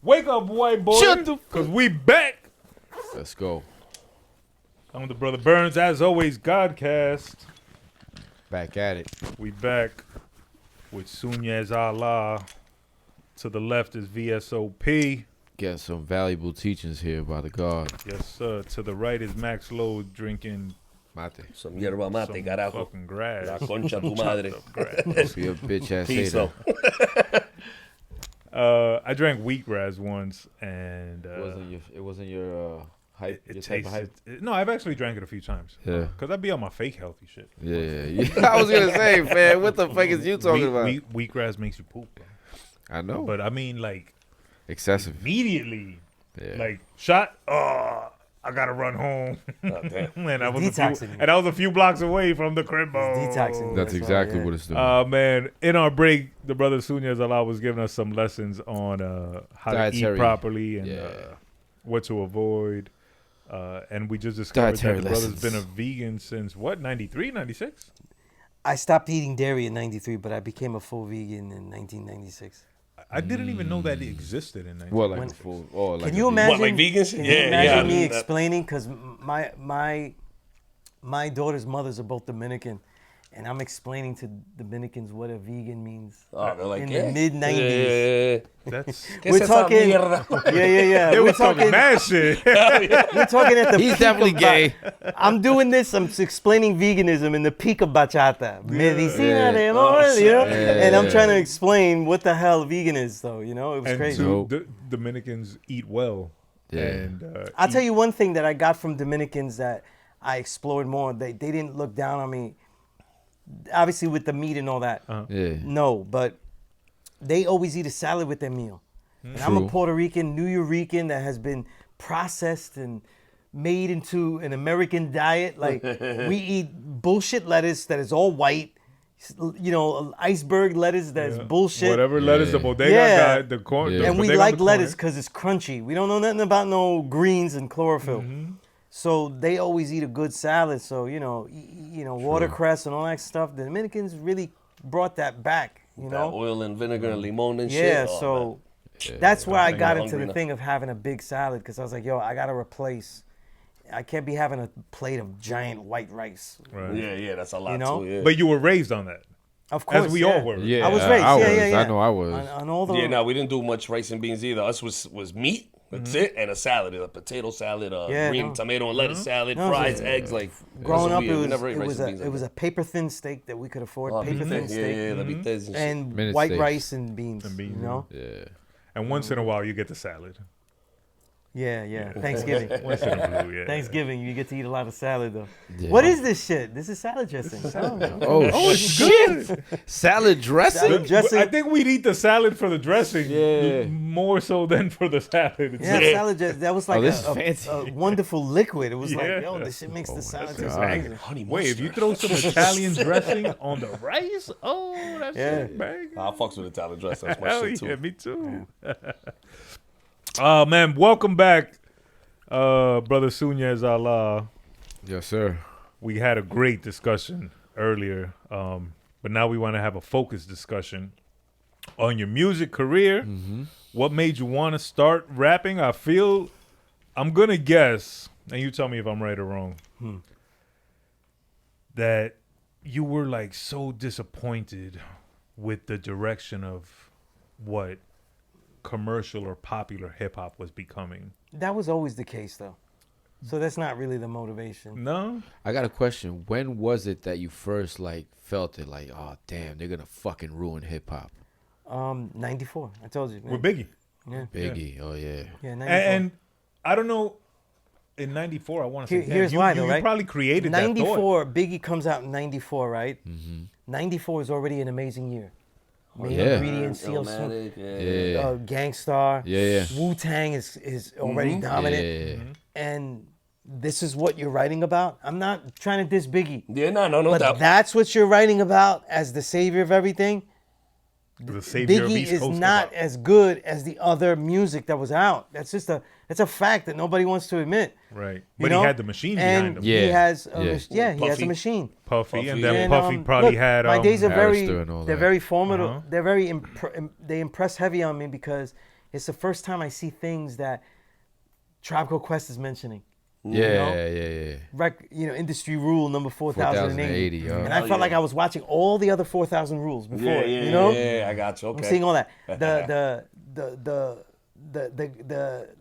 Wake up, white boy. Because we back. Let's go. I'm the brother Burns. As always, Gahhdcast. Back at it. We back with Sunez Allah. To the left is VSOP. Get some valuable teachings here by the God. Yes, sir. To the right is Max Lowe drinking Mate. Some yerba mate, some carajo. fucking grass. La concha tu madre. Don't be a bitch ass Piso. hater. I drank wheatgrass once, and It wasn't your hype. it Your type of tasted. hype. No, I've actually drank it a few times. Yeah. Because I be on my fake healthy shit. Yeah. I was gonna say, man, what the fuck is you talking about? Wheatgrass makes you poop, bro. I know. But I mean, like, Excessive. immediately, Yeah. like, shot. I gotta run home. Oh, damn. And I was Detoxing. a few blocks away from the crib. Detoxing. That's exactly what it's doing. Man, in our break, the brother Sunez Allah was giving us some lessons on how to Dietary. eat properly and Yeah. what to avoid. And we just discovered Dietary that the brother's lessons. been a vegan since, what, 93, 96? I stopped eating dairy in 93, but I became a full vegan in 1996. I didn't even know that it existed in 93. Well, like When- before. Oh, like Can a you vegan. imagine? like vegans? Can Yeah, you imagine yeah, me that- explaining? Because my daughter's mothers are both Dominican, and I'm explaining to Dominicans what a vegan means. Oh, they're like, in yeah. the mid-90s. That's We're talking. Mierda? Yeah. they We're were talking talking. mad shit. We're talking at the. He's peak definitely of gay. I'm doing this. I'm explaining veganism in the peak of bachata. Medicina de amor, Oh, you know? yeah. And I'm trying to explain what the hell vegan is, though. You know, it was And crazy. two, Dominicans eat well. Yeah. And I'll tell you one thing that I got from Dominicans that I explored more. They didn't look down on me. Obviously, with the meat and all that. Yeah. No, but they always eat a salad with their meal. And I'm a True. Puerto Rican, New Eurekan that has been processed and made into an American diet. Like, we eat bullshit lettuce that is all white. You know, iceberg lettuce that's bullshit. Whatever lettuce the Yeah. bodega Yeah. got, the corn. Yeah. the And we bodega on like the lettuce corner. because it's crunchy. We don't know nothing about no greens and chlorophyll. Mm-hmm. So they always eat a good salad. So, watercress and all that stuff. The Dominicans really brought that back, you That know? oil and vinegar and limon and shit. Yeah, Oh, so man. that's where I I'm got hungry into the now. thing of having a big salad because I was like, yo, I got to replace. I can't be having a plate of giant white rice. Right. Yeah, that's a lot You know? too. Yeah. But you were raised on that, Of course. as we yeah. all were. Yeah. I was raised. I yeah, was. yeah, yeah. I know I was. On all the. Yeah, no, we didn't do much rice and beans either. Us was meat, that's it, and a salad, a potato salad, Yeah, green no. tomato and lettuce salad, No, fries, yeah. eggs. Like Growing up, we it never ate rice was and beans. it was a paper thin steak that we could afford. Paper thin yeah, steak yeah, the bites and shit. and Minute white steaks. rice and beans. And beans, You know? Yeah. And once in a while, you get the salad. Yeah. Thanksgiving. Once in a blue, yeah. Thanksgiving, you get to eat a lot of salad though. Yeah. What is this shit? This is salad dressing. I don't know. Oh, it's good. salad dressing? Salad dressing. I think we'd eat the salad for the dressing Yeah. more so than for the salad. Yeah, salad dressing. That was like this is fancy. a wonderful liquid. It was Yeah. like, yo, this shit makes the salad taste God. amazing. Honey Wait, if you mustard. throw some Italian dressing on the rice, that's Yeah. shit, man. I fucks with Italian dress. That's my Hell shit yeah, too. me too. Oh man, welcome back, brother Sunez Allah. Yes, sir. We had a great discussion earlier, but now we want to have a focused discussion on your music career. Mm-hmm. What made you want to start rapping? I'm gonna guess, and you tell me if I'm right or wrong, that you were like so disappointed with the direction of what commercial or popular hip hop was becoming. That was always the case though. So that's not really the motivation. No? I got a question. When was it that you first like felt it like, oh damn, they're gonna fucking ruin hip hop? 94. I told you. With Biggie. Yeah. Biggie, oh yeah. Yeah, 94. And I don't know, in 94, I want to say, damn, Here's you, why you, though, you right? probably created that thought. 94, Biggie comes out in 94, right? Mm-hmm. 94 is already an amazing year. Main yeah. ingredient, Seal Smoke, Illmatic, Yeah. Gangstar, Yeah. Wu-Tang is already dominant. Yeah. And this is what you're writing about? I'm not trying to diss Biggie. Yeah, no But doubt. that's what you're writing about as the savior of everything. The savior of Biggie East is Coast not hip-hop. as good as the other music that was out. That's a fact that nobody wants to admit. Right. You But know? he had the machine And behind him. Yeah. he has Yeah. he has a Puffy. machine. Puffy, and Puffy. then And, Puffy probably look, had my days are Arista and all they're that. very formidable. Uh-huh. They're very they impress heavy on me because it's the first time I see things that Tribe Called Quest is mentioning. Yeah. Industry rule number 4080. 4080, And I felt like I was watching all the other 4000 rules before. Yeah, I got you. Okay. I'm seeing all that.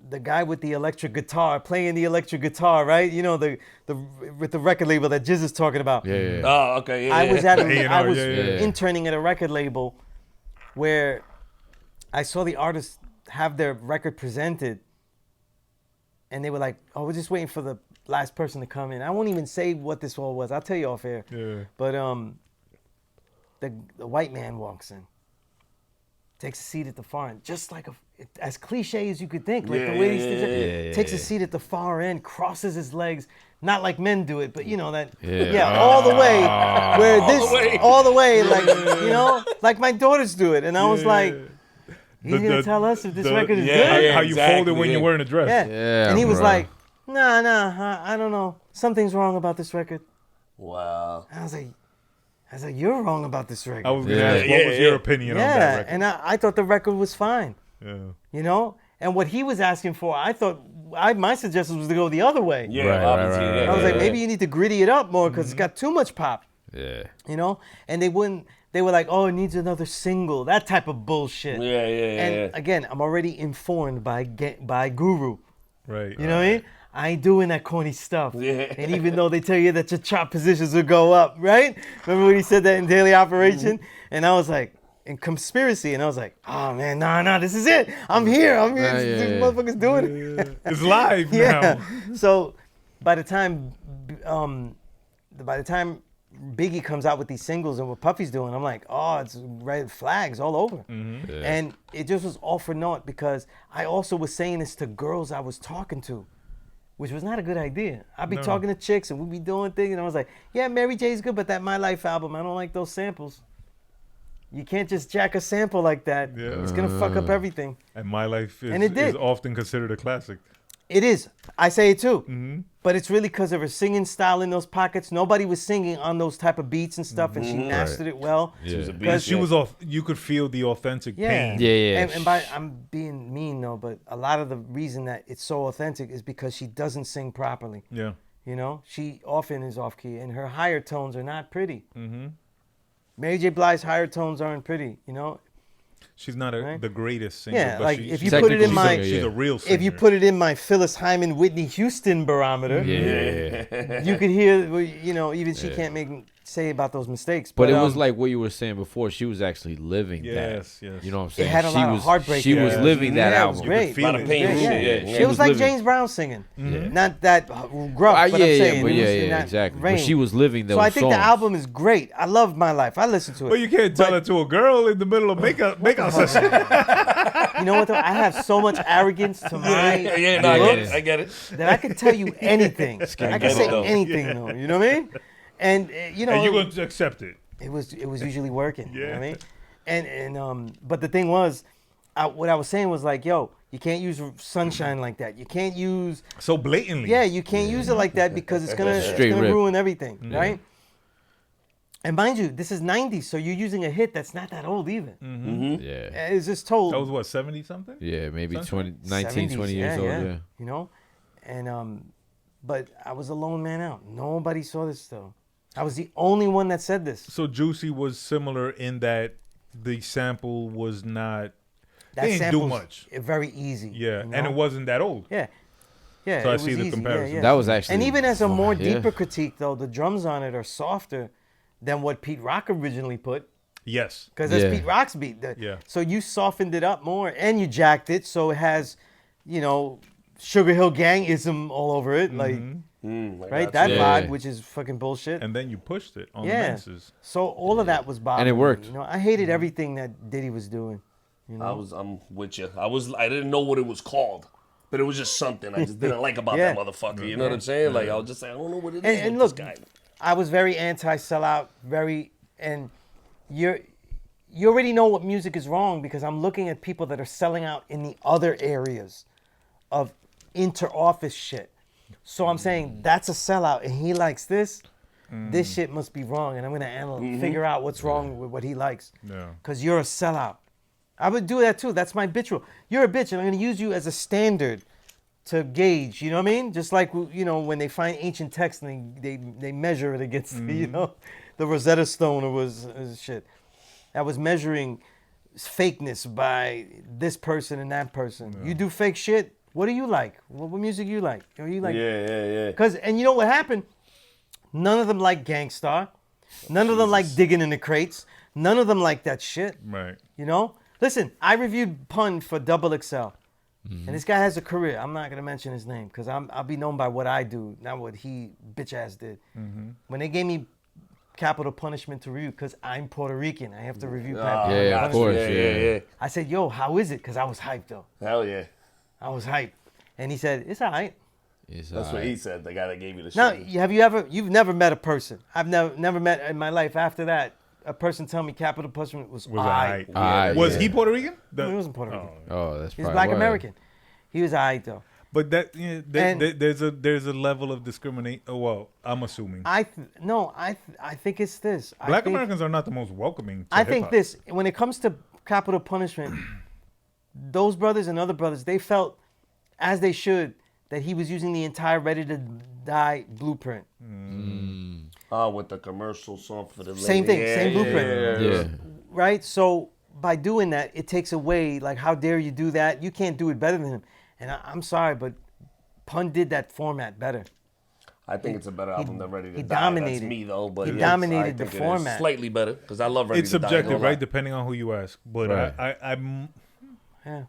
The guy with the electric guitar playing the electric guitar, right? You know, the with the record label that Jizz is talking about. Yeah. Oh, okay. Yeah, I was at A&R, I was yeah. interning at a record label where I saw the artists have their record presented, and they were like, "Oh, we're just waiting for the last person to come in." I won't even say what this all was. I'll tell you off air. Yeah. But the white man walks in, takes a seat at the far end, just like as cliche as you could think, like the way these things takes a seat at the far end, crosses his legs, not like men do it, but you know that, all the way, where all the way, like like my daughters do it, and I was like, he's gonna tell us if this record is good. How you fold it when you're wearing a dress. Yeah, and he was like, nah, I don't know, something's wrong about this record. Wow. And I was like, you're wrong about this record. I was gonna ask, what was your opinion on that record? And I thought the record was fine. Yeah. You know? And what he was asking for, I thought, my suggestion was to go the other way. Yeah, Right. I was like, maybe you need to gritty it up more because it's got too much pop. Yeah. You know? And they were like, oh, it needs another single. That type of bullshit. And again, I'm already informed by Guru. Right. You know what I mean? I ain't doing that corny stuff. Yeah. And even though they tell you that your chop positions will go up, right? Remember when he said that in Daily Operation? And I was like, in Conspiracy, and I was like, oh man, nah, this is it. I'm here. These motherfuckers doing it. It's live now. So by the time Biggie comes out with these singles and what Puffy's doing, I'm like, oh, it's red flags all over. Mm-hmm. Yeah. And it just was all for naught because I also was saying this to girls I was talking to, which was not a good idea. I'd be talking to chicks and we'd be doing things, and I was like, yeah, Mary J's good, but that My Life album, I don't like those samples. You can't just jack a sample like that. Yeah. It's going to fuck up everything. And My Life And it did. is often considered a classic. It is. I say it too. Mm-hmm. But it's really because of her singing style in those pockets. Nobody was singing on those type of beats and stuff, and she mastered it well. Yeah. She was off. You could feel the authentic pain. Yeah. And I'm being mean though, but a lot of the reason that it's so authentic is because she doesn't sing properly. Yeah. You know, she often is off key, and her higher tones are not pretty. Mm-hmm. Mary J. Blige's higher tones aren't pretty. You know. She's not the greatest singer. Yeah, but like she, if you she's put it in my, she's a real singer. if you put it in my Phyllis Hyman, Whitney Houston barometer, you could hear, even she can't say about those mistakes. But it was like what you were saying before. She was actually living that. Yes. You know what I'm saying? It had a lot of heartbreak. She was living that It album. was great. A lot of pain. She was like James Brown singing. Not that gruff, but I'm saying. Exactly. But she was living those So I think songs. the album is great. I love My Life. I listen to it. But you can't tell it to a girl in the middle of makeup session. You know what though? I have so much arrogance to my looks I get it. that I can tell you anything. I can say anything though. You know what I mean? And and you're going to accept it. It was usually working. Yeah. You know what I mean? And but the thing was, what I was saying was like, yo, you can't use Sunshine like that. You can't use So blatantly. Yeah, you can't use it like that because it's gonna ruin everything, right? And mind you, this is 90s, so you're using a hit that's not that old either. Yeah. It's just told. That was what, 70 something? Yeah, maybe Sunshine? 19, 70s, 20 years old. Yeah. You know? And but I was a lone man out. Nobody saw this though. I was the only one that said this. So Juicy was similar in that the sample was not. That they didn't do much. Very easy. Yeah, you know? and it wasn't that old. Yeah. Yeah. So I it see was the easy. comparison. That was actually. And even as a more yeah. deeper critique, though, the drums on it are softer than what Pete Rock originally put. Yes. Because that's Yeah. Pete Rock's beat. Yeah. So you softened it up more and you jacked it so it has, Sugar Hill Gang-ism all over it. Like, right? That Yeah. vibe, which is fucking bullshit. And then you pushed it on the Yeah. masses. So all of that was bothering And it worked. me. I hated everything that Diddy was doing. I'm with you. I didn't know what it was called, but it was just something I just didn't like about Yeah. that motherfucker. You know what I'm saying? Like I was just saying, I don't know what it is. And with look, this guy. I was very anti-sellout, and you already know what music is wrong because I'm looking at people that are selling out in the other areas of inter-office shit. So I'm saying that's a sellout, and he likes this. This shit must be wrong, and I'm gonna figure out what's wrong with what he likes. Yeah. Because you're a sellout. I would do that too. That's my bitch rule. You're a bitch, and I'm gonna use you as a standard to gauge. You know what I mean? Just like when they find ancient texts and they measure it against the Rosetta Stone or shit. That was measuring fakeness by this person and that person. You do fake shit. What do you like? What music you like? Are you like? Yeah. And you know what happened? None of them like Gangstar. None of them like digging in the crates. None of them like that shit. Right. You know? Listen, I reviewed Pun for Double XL. And this guy has a career. I'm not going to mention his name because I'll be known by what I do, not what he bitch ass did. When they gave me capital punishment to review because I'm Puerto Rican, I have to review capital Yeah, of course. Yeah. I said, yo, how is it? Because I was hyped, though. Hell yeah. I was hyped. And he said, it's all right. That's what he said. The guy that gave you the Now, shit. you've never met a person. I've never met in my life after that, a person tell me capital punishment was all right. Was he Puerto Rican? No, he wasn't Puerto Rican. Oh, that's He was Black American. He was all right, though. But that there's a level of discrimination. Oh, well, I'm assuming. I think it's this. Black Americans are not the most welcoming. To I think hip-hop. this. When it comes to capital punishment, those brothers and other brothers, they felt, as they should, that he was using the entire Ready to Die blueprint. With the commercial song for the Same thing, same blueprint. Yeah. Right? So by doing that, it takes away, like, how dare you do that? You can't do it better than him. And I'm sorry, but Pun did that format better. I think it's a better album than Ready to he Die. dominated. That's me though, but He yes, dominated I the think it is format. slightly better because I love Ready It's to Die. subjective, I ain't right? gonna lie. Depending on who you ask. But Right. I'm. Yeah.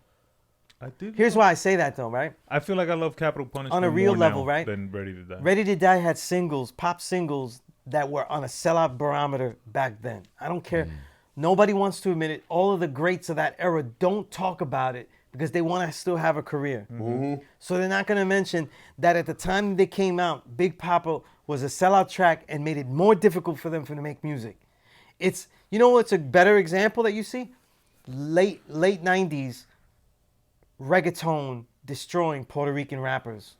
I did. Here's why I say that, though, right? I feel like I love Capital Punishment On a real more level, now right? than Ready to Die. Ready to Die had singles, pop singles, that were on a sellout barometer back then. I don't care. Nobody wants to admit it. All of the greats of that era don't talk about it because they want to still have a career. So they're not going to mention that at the time they came out, Big Papa was a sellout track and made it more difficult for them to make music. It's, you know what's a better example that you see? Late 90s reggaeton destroying Puerto Rican rappers.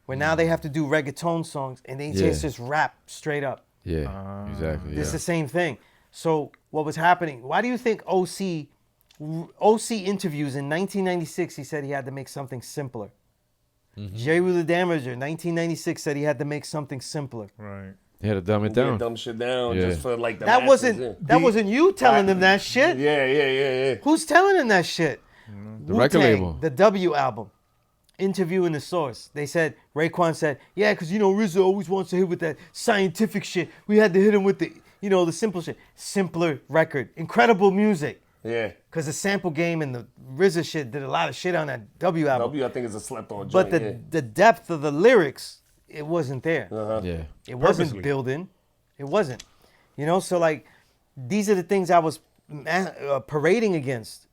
Where now they have to do reggaeton songs and they just rap straight up. Yeah, exactly. It's the same thing. So what was happening? Why do you think OC interviews in 1996, he said he had to make something simpler. Jerry Wheeler Damager, 1996, said he had to make something simpler. Right. He had to dumb it Yeah, down. dumb shit down just for like the That masses, wasn't you telling them that shit. Yeah. Who's telling them that shit? The record Wu-Tang, label. The W album. Interviewing the source. They said, Raekwon said, yeah, because, RZA always wants to hit with that scientific shit. We had to hit him with the, the simple shit. Simpler record. Incredible music. Yeah. Because the sample game and the RZA shit did a lot of shit on that W album. W, I think, is a slept on But joint. the depth of the lyrics, it wasn't there. Yeah. It wasn't Purposely. building. It wasn't. So like, these are the things I was parading against.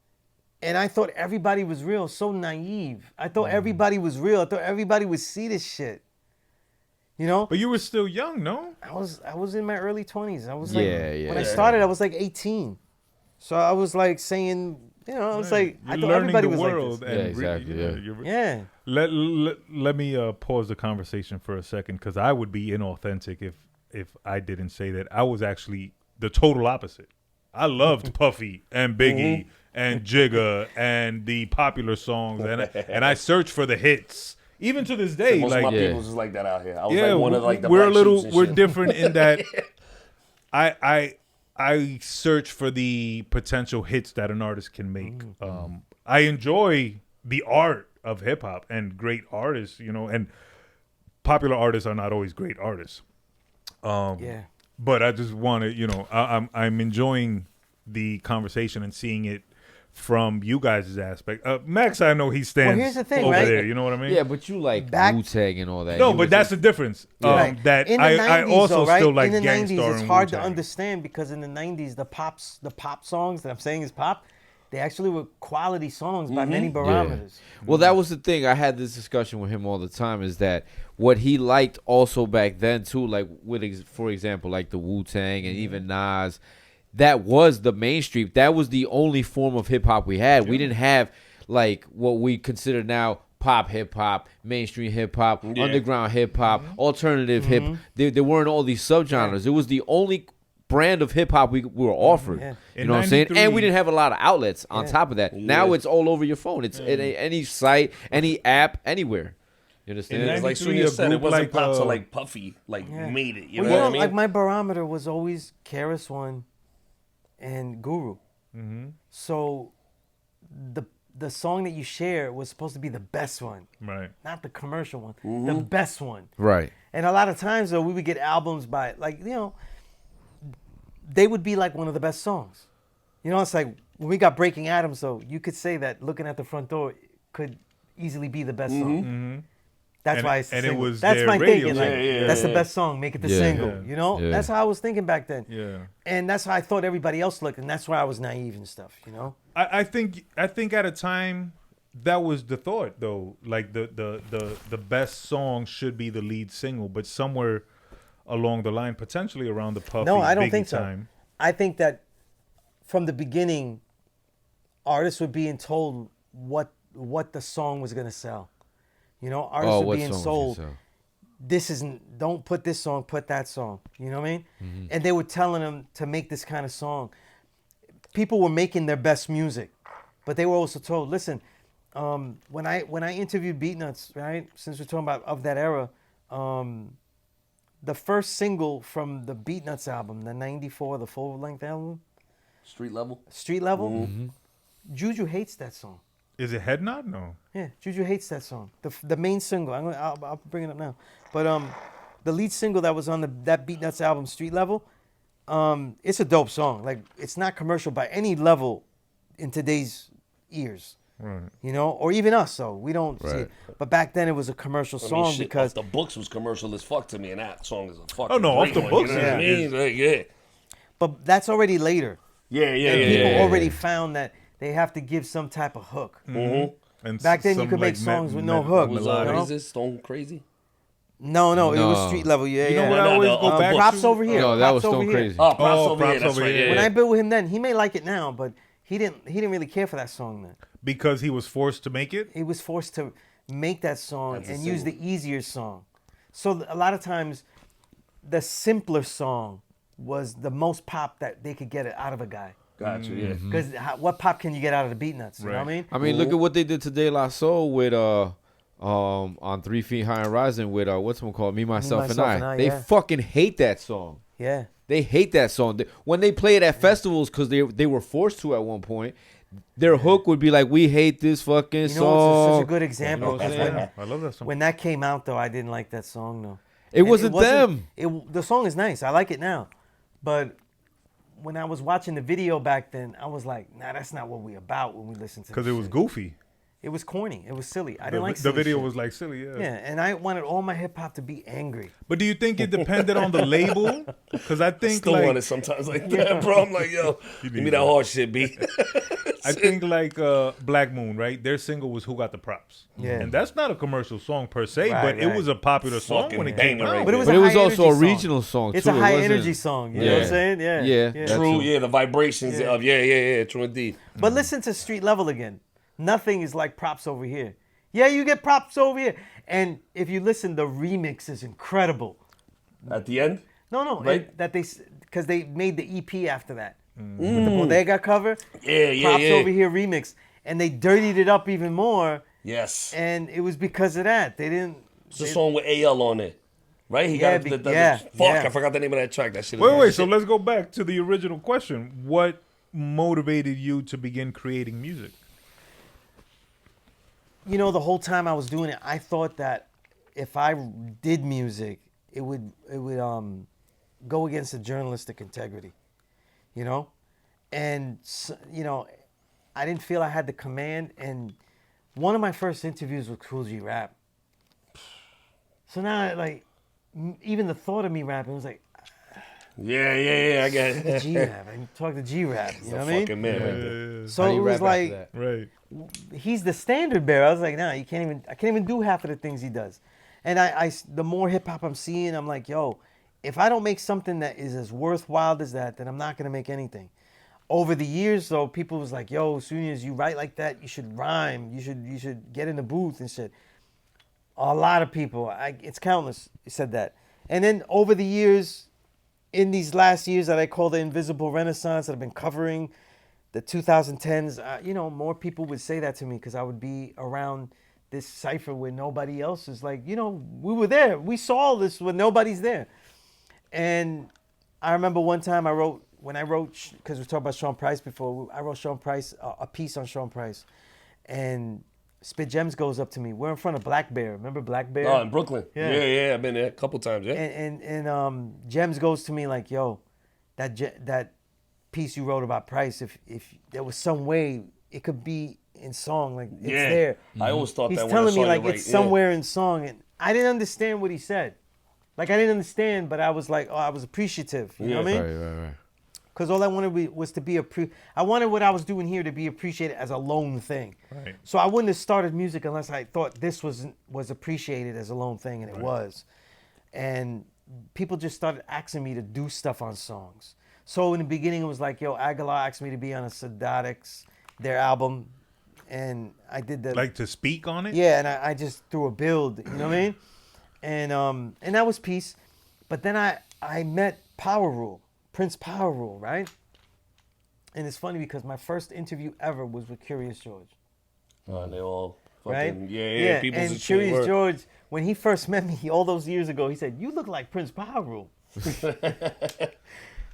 And I thought everybody was real, so naive. I thought everybody was real. I thought everybody would see this shit. But you were still young, no? I was in my early 20s. I was Yeah. when I started, I was like 18. So I was like saying, I was like, I You're thought learning everybody the was world. like Yeah, And exactly, this. Let me pause the conversation for a second because I would be inauthentic if I didn't say that. I was actually the total opposite. I loved Puffy and Biggie and Jigga and the popular songs, and I searced for the hits. Even to this day, Most like of my people was like that out here. I was yeah, like one of like the we're a black little, sheeps and we're shit. different in that. I search for the potential hits that an artist can make. I enjoy the art of hip hop and great artists, and popular artists are not always great artists. But I just want to, I'm enjoing the conversation and seeing it from you guys' aspect. Max, I know he stands here's the thing, over right? there. You know what I mean? Yeah, but you like Back- Wu-Tang and all that. No, You but was that's the difference. Right. That in the I 90s, also though, right? still like in the 90s, Gangstar it's and hard to Wu-Tang. understand because in the 90s, the pop songs that I'm saying is pop, they actually were quality songs by many barometers. Well, that was the thing. I had this discussion with him all the time. Is that what he liked also back then too? Like for example, like the Wu-Tang and even Nas. That was the mainstream. That was the only form of hip hop we had. We didn't have like what we consider now pop hip hop, mainstream hip hop, underground hip hop, alternative hip. There weren't all these subgenres. It was the only brand of hip hop we were offered. Yeah. You In know what I'm saying? 93 And we didn't have a lot of outlets on Yeah. top of that. Now it's all over your phone. It's in any site, any app, anywhere. You understand? In It's like 93, Sunez a said, it group wasn't like, pop till like Puffy Yeah. made it. You Well, know what I mean? like my barometer was always KRS One and Guru. Mm-hmm. So the song that you share was supposed to be the best one, Right. not the commercial one, the best one. Right. And a lot of times though, we would get albums by they would be like one of the best songs. You know, it's like when we got Breaking Atoms though, you could say that Looking at the Front Door could easily be the best song. Mm-hmm. That's And why it's the and it single. was That's their my radio thinking. Like, single. that's the best song. Make it the Yeah. single. Yeah. You know, Yeah. that's how I was thinking back then. Yeah. And that's how I thought everybody else looked, and that's why I was naive and stuff. You know. I think at a time that was the thought though. Like the best song should be the lead single, but somewhere along the line, potentially around the Puffy No, I don't Biggie think so. time. I think that from the beginning, artists were being told what the song was gonna sell. You know, artists were what being song was sold. he sell? This isn't. Don't put this song. Put that song. You know what I mean? Mm-hmm. And they were telling them to make this kind of song. People were making their best music, but they were also told, listen. When I interviewed Beatnuts, right? Since we're talking about of that era, the first single from the Beatnuts album, the '94, the full-length album, Street level. Street Level, Mm-hmm. Juju hates that song. Is it Head Nod? No. Yeah, Juju hates that song. The main single. I'll bring it up now. But the lead single that was on that Beatnuts album, Street Level, it's a dope song. Like it's not commercial by any level in today's ears. Right. You know, or even us. So we don't see Right. it. But back then it was a commercial I mean, song shit, because Off the books was commercial as fuck to me, and that song is a fucking Oh, no, Off great the one, Books You know what I is- mean? Like, yeah. but that's already later. Yeah, And people yeah. already found that they have to give some type of hook. And Back then you some, could make like, songs with no hook. Was Melodic. what is this? Stone Crazy? No, it was No. Street Level. Yeah, You know yeah. what I No, always no, go off back the Props to? over here. No, that was Props over Stone here. Crazy. Oh, props Oh, over Props here. That's over right. here. Yeah, When yeah. I built with him then, he may like it now, but he didn't really care for that song then. Because he was forced to make it. He was forced to make that song That's a and use single. the easier song. So a lot of times, the simpler song was the most pop that they could get out of a guy. Gotcha, yeah. Because what pop can you get out of the Beatnuts? You know what I Right. mean? I mean, look at what they did to De La Soul with on 3 Feet High and Rising with what's one called Me Myself, Myself and and I, They yeah. fucking hate that song. Yeah. They hate that song. When they play it at festivals, because they were forced to at one point, their hook would be like, "We hate this fucking You know, song." it's such a good example. You know what I'm because saying? I love that song. when that came out, though, I didn't like that song, though. It And wasn't them. The song is nice. I like it now. But when I was watching the video back then, I was like, nah, that's not what we about when we listen to Because this it was shit. goofy. It was corny. It was silly. I The, didn't like the silly video shit. was like silly, yeah. Yeah, and I wanted all my hip hop to be angry. But do you think it depended on the label? Because I think Still like want it sometimes like that, bro. I'm like, yo, give me need that that. hard shit, B. I think like Black Moon, right? Their single was "Who Got the Props," Yeah. and that's not a commercial song per se, Right, but it right. was a popular song Fucking when it came banger out. right But it was, But a it was high also energy a song. regional song, It's too. a It high wasn't- energy song. You know what I'm Yeah. saying? Yeah. Yeah, that's True, true. yeah, the vibrations Yeah. of, yeah, true indeed. But listen to Street Level again. Nothing is like Props Over Here. Yeah, you get Props Over Here. And if you listen, the remix is incredible. At the end? No, Right. because they made the EP after that. With the Bodega cover. Yeah, Props yeah. Over Here remix. And they dirtied it up even more. Yes. And it was because of that. They didn't. It's a song with AL on it. Right? He Yeah, got yeah, fuck, yeah. I forgot the name of that track. That shit is Wait, good so shit. let's go back to the original question. What motivated you to begin creating music? You know, the whole time I was doing it, I thought that if I did music, it would go against the journalistic integrity, you know, and you know, I didn't feel I had the command. And one of my first interviews was Cool G Rap. So now, like, even the thought of me rapping was like, Yeah, I get it. G Rap. I talk to G Rap. You know what I mean? Fucking man right there. So How do it you was rap after like. that? Right. He's the standard bearer. I was like, nah, I can't even do half of the things he does. And the more hip hop I'm seeing, I'm like, yo, if I don't make something that is as worthwhile as that, then I'm not gonna make anything. Over the years, though, people was like, yo, as soon as you write like that, you should rhyme. You should get in the booth and shit. A lot of people, it's countless, said that. And then over the years, in these last years that I call the invisible renaissance that I've been covering, the 2010s, more people would say that to me because I would be around this cipher where nobody else is like, we were there. We saw this when nobody's there. And I remember one time because we talked about Sean Price before, I wrote Sean Price, a piece on Sean Price. And Spit Gems goes up to me. We're in front of Black Bear. Remember Black Bear? Oh, in Brooklyn. Yeah. Yeah. I've been there a couple times, yeah. And Gems goes to me like, yo, that piece you wrote about Price, if there was some way it could be in song, like it's there. I always thought He's that telling me when I saw like you it's somewhere in song, and I didn't understand what he said. Like I didn't understand, but I was like, I was appreciative. You know what I mean? Right. Because all I wanted was to be I wanted what I was doing here to be appreciated as a lone thing. Right. So I wouldn't have started music unless I thought this was appreciated as a lone thing, and it was. And people just started asking me to do stuff on songs. So in the beginning, it was like, yo, Aguilar asked me to be on a Sadatics, their album, and I did the Like to speak on it? yeah, and I just threw a build, you know what I mean? And that was P.E.A.C.E. But then I met Power Rule, Prince Power Rule, right? And it's funny because my first interview ever was with Curious George. Oh, they all Right? fucking, yeah. People's And a shit Curious word. George, when he first met me all those years ago, he said, "You look like Prince Power Rule."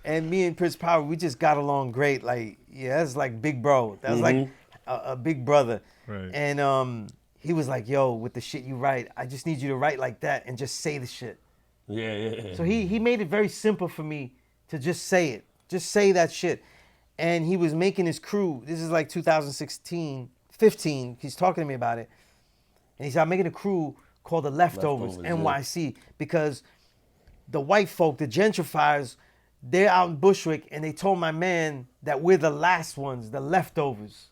And me and Prince Power, we just got along great. Like, yeah, that's like big bro. That was like a big brother. Right. And he was like, "Yo, with the shit you write, I just need you to write like that and just say the shit." Yeah. So he made it very simple for me to just say it. Just say that shit. And he was making his crew. This is like 2016, 15. He's talking to me about it. And he said, I'm making a crew called the Leftovers, NYC, because the white folk, the gentrifiers, they're out in Bushwick, and they told my man that we're the last ones, the leftovers.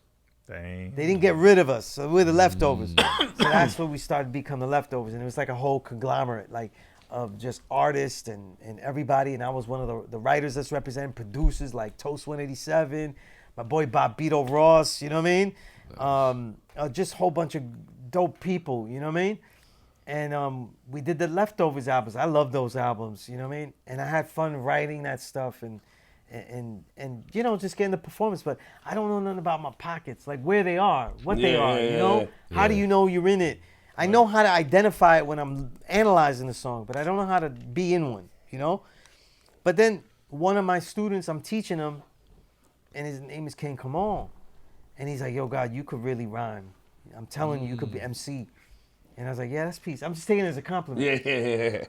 Dang. They didn't get rid of us, so we're the leftovers. So that's when we started to become the leftovers. And it was like a whole conglomerate, like, of just artists and everybody. And I was one of the writers that's representing, producers like Toast 187, my boy Bob Beto Ross, you know what I mean? Just a whole bunch of dope people, you know what I mean? And we did the Leftovers albums. I love those albums, you know what I mean? And I had fun writing that stuff and just getting the performance. But I don't know nothing about my pockets, like where they are, what they are, you know? How do you know you're in it? I know how to identify it when I'm analyzing the song, but I don't know how to be in one, you know? But then one of my students, I'm teaching him, and his name is King Kamal. And he's like, yo, God, you could really rhyme. I'm telling you, you could be MC. And I was like, yeah, that's peace. I'm just taking it as a compliment. Yeah.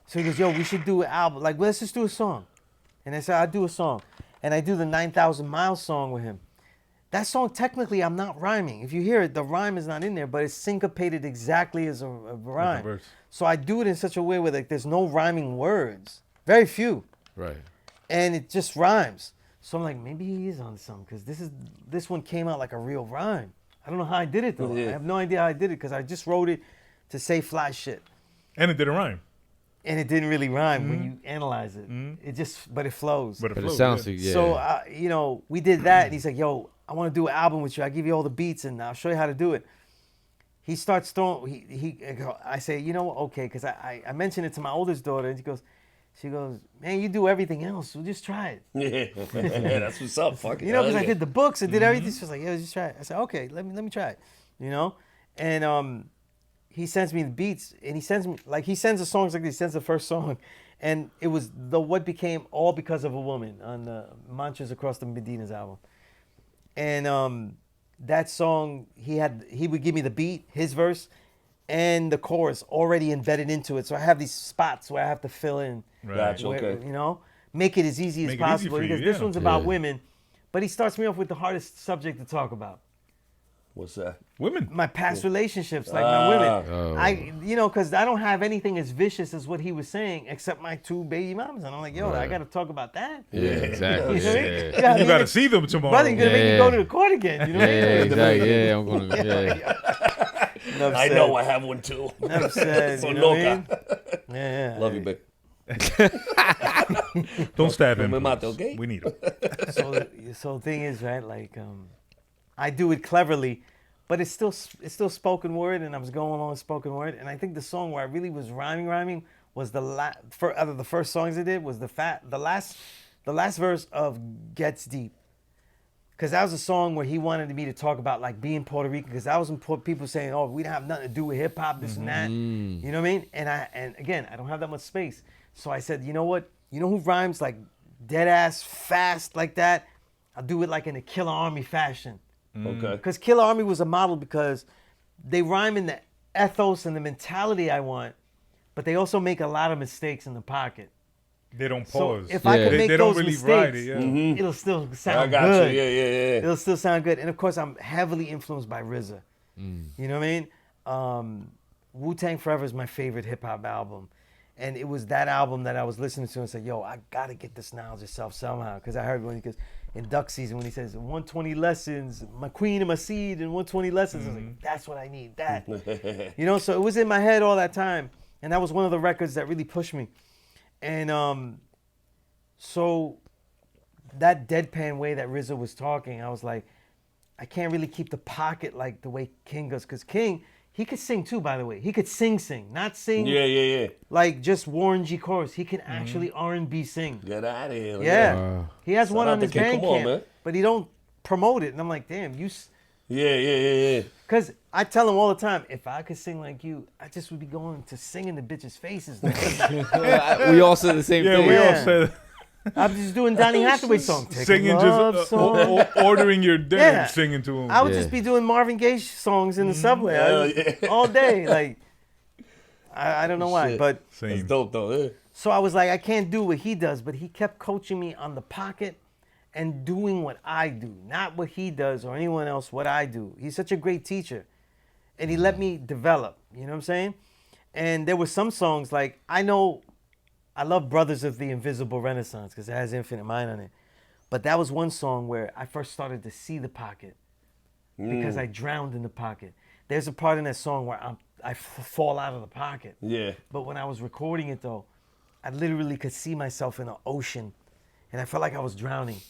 So he goes, yo, we should do an album. Like, let's just do a song. And I said, I'll do a song. And I do the 9,000 Miles song with him. That song, technically, I'm not rhyming. If you hear it, the rhyme is not in there, but it's syncopated exactly as a rhyme. verse. So I do it in such a way where like there's no rhyming words. Very few. Right. And it just rhymes. So I'm like, maybe he is on something, because this one came out like a real rhyme. I don't know how I did it, though. Yeah. I have no idea how I did it, because I just wrote it to say fly shit. And it didn't rhyme. And it didn't really rhyme when you analyze it. It just, but it flows. But it flows, sounds yeah. like, yeah. So, we did that, and he's like, yo, I want to do an album with you. I'll give you all the beats, and I'll show you how to do it. He starts throwing, I say, you know, okay, because I mentioned it to my oldest daughter, and she goes, man, you do everything else. We'll just try it. Yeah, that's what's up. Fuck it. You know, because I did the books, I did everything. She was like, yeah, just try it. I said, okay, let me try it. You know? And he sends me the beats, and he sends the songs like this. He sends the first song. And it was what became All Because of a Woman on the Mantras Across the Medina's album. And that song, he would give me the beat, his verse, and the chorus already embedded into it. So I have these spots where I have to fill in. Right. Gotcha. Where, Okay. you know, make it as easy as Make it easy possible. for you, Because this yeah. one's about Yeah. women, but he starts me off with the hardest subject to talk about. What's that? Women. My past relationships, like my women. Oh. Because I don't have anything as vicious as what he was saying, except my 2 baby mamas. And I'm like, yo, I got to talk about that. Yeah, exactly. You know what I mean? Yeah. Yeah, You got to see them tomorrow. Brother, you're going to make me Yeah. go to the court again. You know what I Yeah, mean? exactly. Yeah, I'm gonna. Yeah. Enough I said. know I have one too. Enough said, So you know what I loca. mean? Yeah. Love you, babe. Don't stab him. me mate, please. okay? We need him. So the thing is, right, like, I do it cleverly, but it's still spoken word, and I was going on spoken word. And I think the song where I really was rhyming was the first songs I did was the last verse of Gets Deep. Because that was a song where he wanted me to talk about like being Puerto Rican. Because that was people saying, "Oh, we don't have nothing to do with hip hop, this and that." You know what I mean? And again, I don't have that much space, so I said, you know what? You know who rhymes like dead ass fast like that? I'll do it like in a Killer Army fashion. Okay. Because Killer Army was a model because they rhyme in the ethos and the mentality I want, but they also make a lot of mistakes in the pocket. They don't So pause. if I could make they those don't really mistakes, ride it. Yeah. it'll still I sound got good. you. Yeah. It'll still sound good. And of course, I'm heavily influenced by RZA. You know what I mean? Wu-Tang Forever is my favorite hip hop album. And it was that album that I was listening to and said, yo, I got to get this knowledge yourself somehow. Because I heard because in Duck Season, when he says 120 lessons, my queen and my seed, and 120 lessons, I was like, that's what I need, that. You know, so it was in my head all that time. And that was one of the records that really pushed me. And so that deadpan way that RZA was talking, I was like, I can't really keep the pocket like the way King does. Because King, he could sing too, by the way. He could sing, not sing Yeah. like just Warren G chorus. He can actually R&B sing. Get out of here. Yeah. He has Shout one out on to his King Kamal, Bandcamp, man. but he don't promote it. And I'm like, damn, Yeah. Because I tell him all the time, if I could sing like you, I just would be going to sing in the bitches' faces. We all said the same Yeah, thing. we all Yeah. said I'm just doing Donny Hathaway song. Take a singing, love just song. ordering your dinner, Yeah. singing to him. I would Yeah. just be doing Marvin Gaye songs in the subway Yeah. all day. Like, I don't know why, Shit. but That's Same. dope though. Yeah. so I was like, I can't do what he does, but he kept coaching me on the pocket and doing what I do, not what he does or anyone else, what I do. He's such a great teacher. And he let me develop, you know what I'm saying? And there were some songs like, I love Brothers of the Invisible Renaissance because it has Infinite Mind on it. But that was one song where I first started to see the pocket because I drowned in the pocket. There's a part in that song where I fall out of the pocket. Yeah. But when I was recording it, though, I literally could see myself in an ocean, and I felt like I was drowning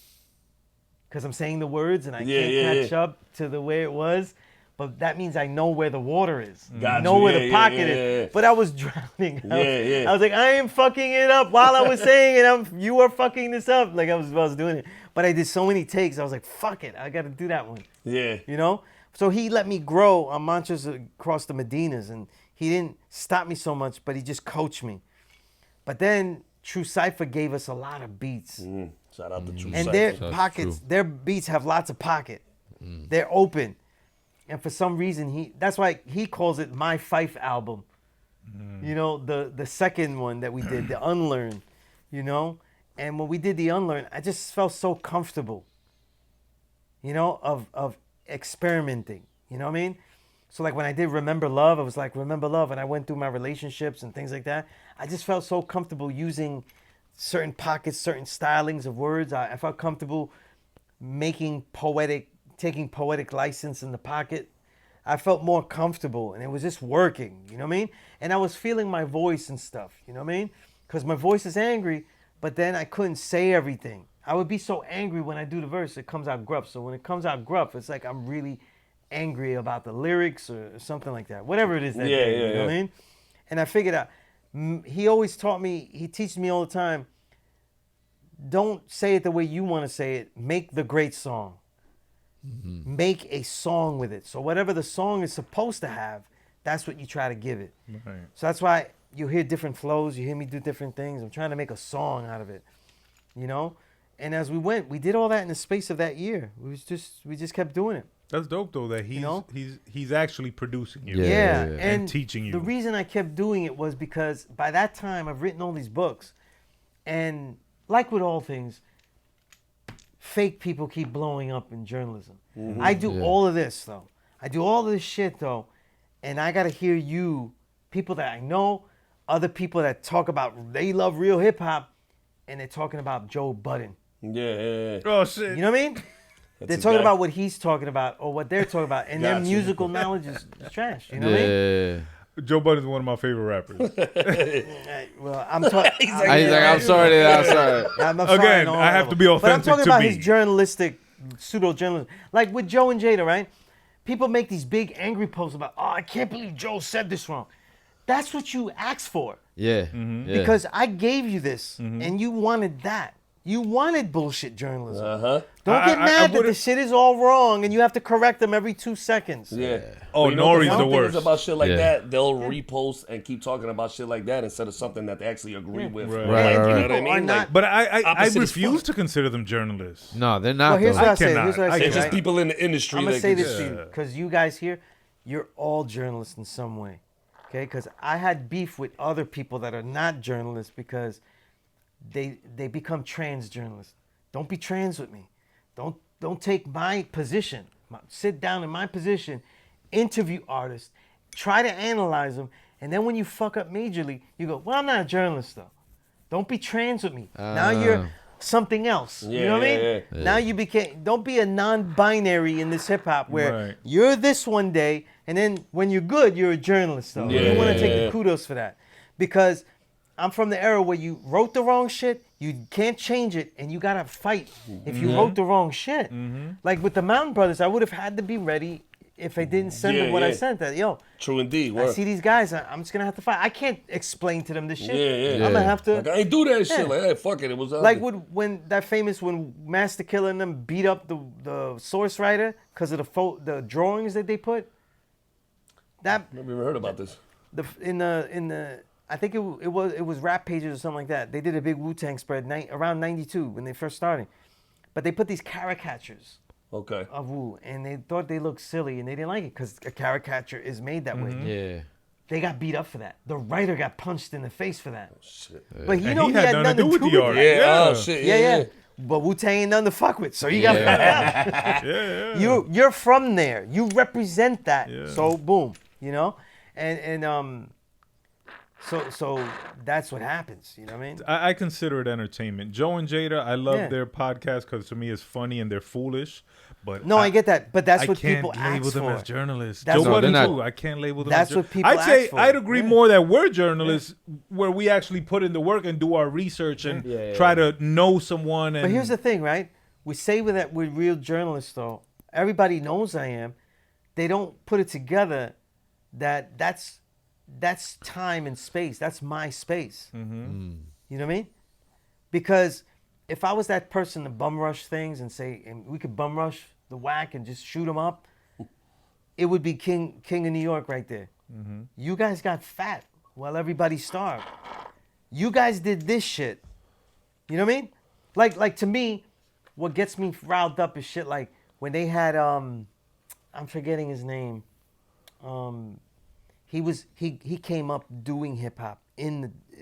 because I'm saying the words and I can't catch up to the way it was. But that means I know where the water is. I know where the pocket is. But I was drowning. I was like, I am fucking it up while I was saying it. You are fucking this up. Like I was doing it. But I did so many takes. I was like, fuck it. I got to do that one. Yeah. You know? So he let me grow on mantras across the Medinas, and he didn't stop me so much, but he just coached me. But then True Cypher gave us a lot of beats. Shout out to True And Cypher. their That's pockets, true. their beats have lots of pocket. They're open. And for some reason, that's why he calls it my Fife album. You know, the second one that we did, the Unlearn, you know? And when we did the Unlearn, I just felt so comfortable, you know, of experimenting, you know what I mean? So like when I did Remember Love, I was like, Remember Love, and I went through my relationships and things like that. I just felt so comfortable using certain pockets, certain stylings of words. I felt comfortable taking poetic license in the pocket. I felt more comfortable, and it was just working, you know what I mean? And I was feeling my voice and stuff, you know what I mean? Because my voice is angry, but then I couldn't say everything. I would be so angry when I do the verse, it comes out gruff. So when it comes out gruff, it's like I'm really angry about the lyrics or something like that. Whatever it is that day, you know what I mean? And I figured out, he always taught me, he teaches me all the time, don't say it the way you want to say it. Make the great song. Make a song with it. So whatever the song is supposed to have, that's what you try to give it. Right. So that's why you hear different flows. You hear me do different things. I'm trying to make a song out of it, you know? And as we went, we did all that in the space of that year. We just kept doing it. That's dope though that he's actually producing you. Yeah. And teaching you. The reason I kept doing it was because by that time I've written all these books, and like with all things, fake people keep blowing up in journalism. I do all of this though. I do all of this shit though, and I gotta hear you, people that I know, other people that talk about they love real hip hop, and they're talking about Joe Budden. Yeah. Oh shit. You know what I mean? They're talking about what he's talking about or what they're talking about, and their Gotcha. musical knowledge is trash. You know what I mean? Joe Budden is one of my favorite rappers. Well, I'm talking. He's like, I'm sorry. I'm sorry Again, on all I have level. to be But I'm authentic talking to about me. his journalistic, pseudo-journalism. Like with Joe and Jada, right? People make these big angry posts about, oh, I can't believe Joe said this wrong. That's what you asked for. Yeah. Because I gave you this, and you wanted that. You wanted bullshit journalism. Don't get mad that the shit is all wrong and you have to correct them every 2 seconds. Yeah. Oh, Nori's the thing is worst. about shit like that, they'll repost and keep talking about shit like that instead of something that they actually agree with. Right. Like, you know what I People are mean? not- Like, But I opposite as refuse fuck. to consider them journalists. No, they're not. Well, here's though. what I say. cannot. Here's what I say. it's just right? people in the industry. I'm gonna that say can this just- to you because you guys here, you're all journalists in some way, okay? Because I had beef with other people that are not journalists because they become trans journalists. Don't be trans with me. Don't take my position. Sit down in my position, interview artists, try to analyze them, and then when you fuck up majorly, you go, "Well, I'm not a journalist though." Don't be trans with me. Now you're something else. You know what I mean? Now you became. Don't be a non-binary in this hip hop where you're this one day, and then when you're good, you're a journalist though. You want to take the kudos for that, because I'm from the era where you wrote the wrong shit, you can't change it, and you gotta fight if you wrote the wrong shit. Like with the Mountain Brothers, I would have had to be ready if I didn't send them what I sent. That True indeed. I see these guys, I'm just gonna have to fight. I can't explain to them this shit. Yeah. I'm gonna have to. Like, I ain't do that shit. Like, hey, fuck it. It was Like when Master Killer and them beat up the source writer because of the drawings that they put. That Never even heard about this. in the I think it was Rap Pages or something like that. They did a big Wu-Tang spread around '92 when they first started, but they put these caricatures Okay. of Wu, and they thought they looked silly, and they didn't like it because a caricature is made that way. Yeah. They got beat up for that. The writer got punched in the face for that. Shit. But he And he had nothing to do with the art. that. Yeah. Oh shit. Yeah. But Wu-Tang ain't nothing to fuck with, so you got You're from there. You represent that. So boom, So that's what happens. You know what I mean? I consider it entertainment. Joe and Jada, I love Yeah. their podcast because to me it's funny and they're foolish. But No, I get that. But that's what can't people label ask them for. as journalists. That's Joe what Budden people- too. I can't label them. That's as what people I'd say ask for. I'd agree Yeah. more that we're journalists where we actually put in the work and do our research and try to know someone. And But here's the thing, right? We say that we're real journalists, though. Everybody knows I am. They don't put it together that that's time and space. That's my space. You know what I mean? Because if I was that person to bum rush things and say, and we could bum rush the whack and just shoot them up, it would be King of New York right there. You guys got fat while everybody starved. You guys did this shit. You know what I mean? Like to me, what gets me riled up is shit like when they had I'm forgetting his name. He came up doing hip hop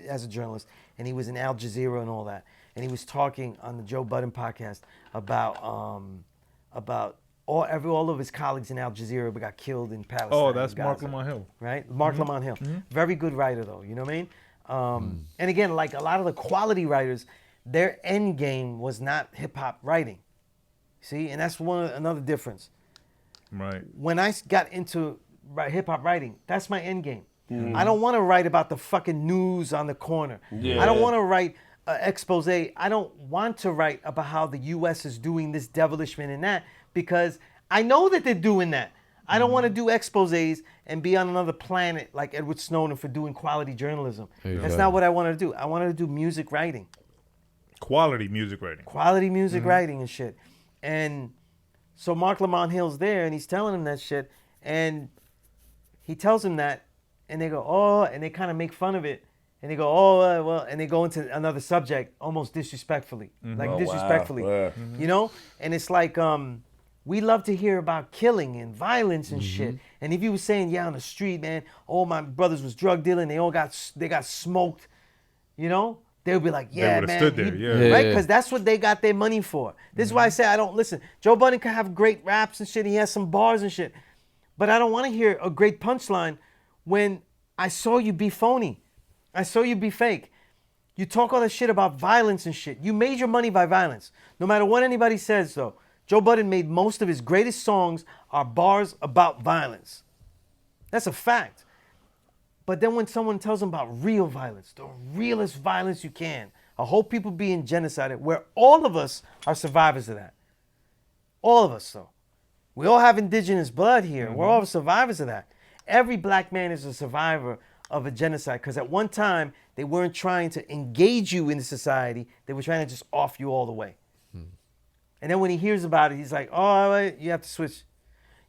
as a journalist, and he was in Al Jazeera and all that, and he was talking on the Joe Budden podcast about all of his colleagues in Al Jazeera got killed in Palestine. oh, that's Gaza, Mark Lamont Hill. right? Mark Lamont Hill, very good writer though. You know what I mean? And again, like a lot of the quality writers, their end game was not hip hop writing. See, and that's another difference. Right. When I got into hip hop writing, that's my end game. I don't want to write about the fucking news on the corner. I don't want to write expose. I don't want to write about how the U.S. is doing this devilishment and that, because I know that they're doing that. I don't want to do exposés and be on another planet like Edward Snowden for doing quality journalism. That's not what I want to do. I want to do music writing. Quality music writing. Quality music writing and shit. And so Mark Lamont Hill's there, and he's telling him that shit, and he tells him that, and they go, oh, and they kind of make fun of it, and they go, oh, well, and they go into another subject almost disrespectfully, disrespectfully, you know? And it's like, we love to hear about killing and violence and shit. And if you were saying, yeah, on the street, man, all my brothers was drug dealing, they got smoked, you know? They would be like, yeah, would've man. stood there, Right? Because that's what they got their money for. This is why I say I don't listen. Joe Budden can have great raps and shit. He has some bars and shit. But I don't want to hear a great punchline when I saw you be phony. I saw you be fake. You talk all that shit about violence and shit. You made your money by violence. No matter what anybody says, though. Joe Budden made most of his greatest songs are bars about violence. That's a fact. But then when someone tells them about real violence, the realest violence you can, a whole people being genocided, where all of us are survivors of that. All of us, though. We all have indigenous blood here. We're all survivors of that. Every black man is a survivor of a genocide. Because at one time, they weren't trying to engage you in society. They were trying to just off you all the way. And then when he hears about it, he's like, oh, all right, you have to switch.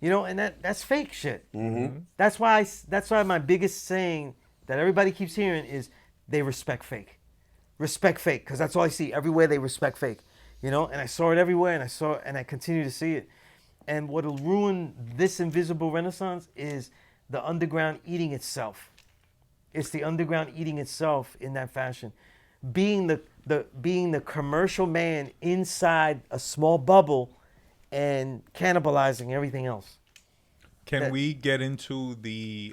You know, and that's fake shit. That's why my biggest saying that everybody keeps hearing is they respect fake. Respect fake, because that's all I see. Everywhere they respect fake. You know, and I saw it everywhere, and I continue to see it. And what'll ruin this invisible renaissance is the underground eating itself. It's the underground eating itself in that fashion. Being the commercial man inside a small bubble and cannibalizing everything else. Can we get into the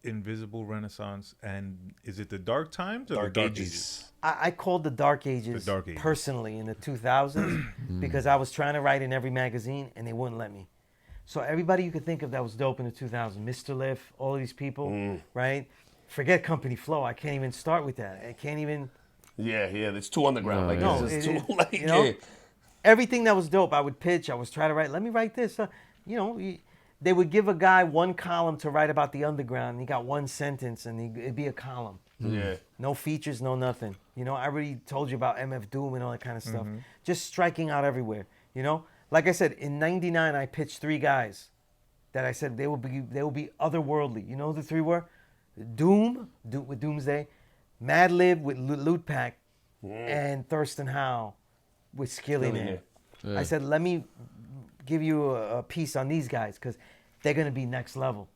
invisible renaissance, and is it the dark times or Dark the dark Ages. ages? I called the Dark Ages, The Dark Ages. personally in the 2000s because I was trying to write in every magazine and they wouldn't let me. So everybody you could think of that was dope in the 2000s, Mr. Liff, all of these people, right? Forget Company Flow. I can't even start with that. I can't even. Yeah, it's too underground. Like, No, it's it- just too, like, you know, yeah. everything that was dope, I would pitch. I was trying to write. Let me write this. You know, they would give a guy one column to write about the underground. And he got one sentence, and it'd be a column. Yeah. No features, no nothing. You know, I already told you about MF Doom and all that kind of stuff. Just striking out everywhere. You know, like I said, in '99, I pitched 3 guys that I said they will be otherworldly. You know who the 3 were? Doom with Doomsday, Madlib with Loot Pack, and Thurston Howe with Skillionaire. Yeah. I said, let me give you a piece on these guys because they're gonna be next level.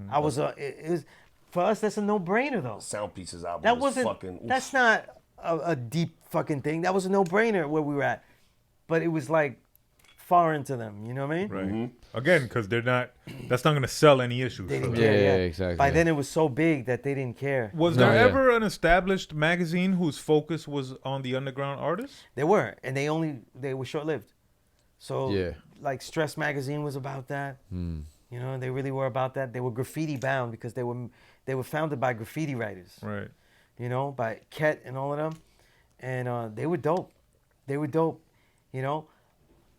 I was it was for us. That's a no-brainer though. Sound Pieces album That was wasn't. fucking. Oof. That's not a deep fucking thing. That was a no-brainer where we were at, but it was like foreign to them. You know what I mean? Right. Again, because they're not. That's not going to sell any issues. They didn't So. care. Yeah, exactly. By then, it was so big that they didn't care. Was No, there yeah. ever an established magazine whose focus was on the underground artists? They were, and they were short-lived. So, Yeah. like Stress Magazine was about that. You know, they really were about that. They were graffiti bound because they were founded by graffiti writers. Right. You know, by Ket and all of them, and they were dope. They were dope. You know,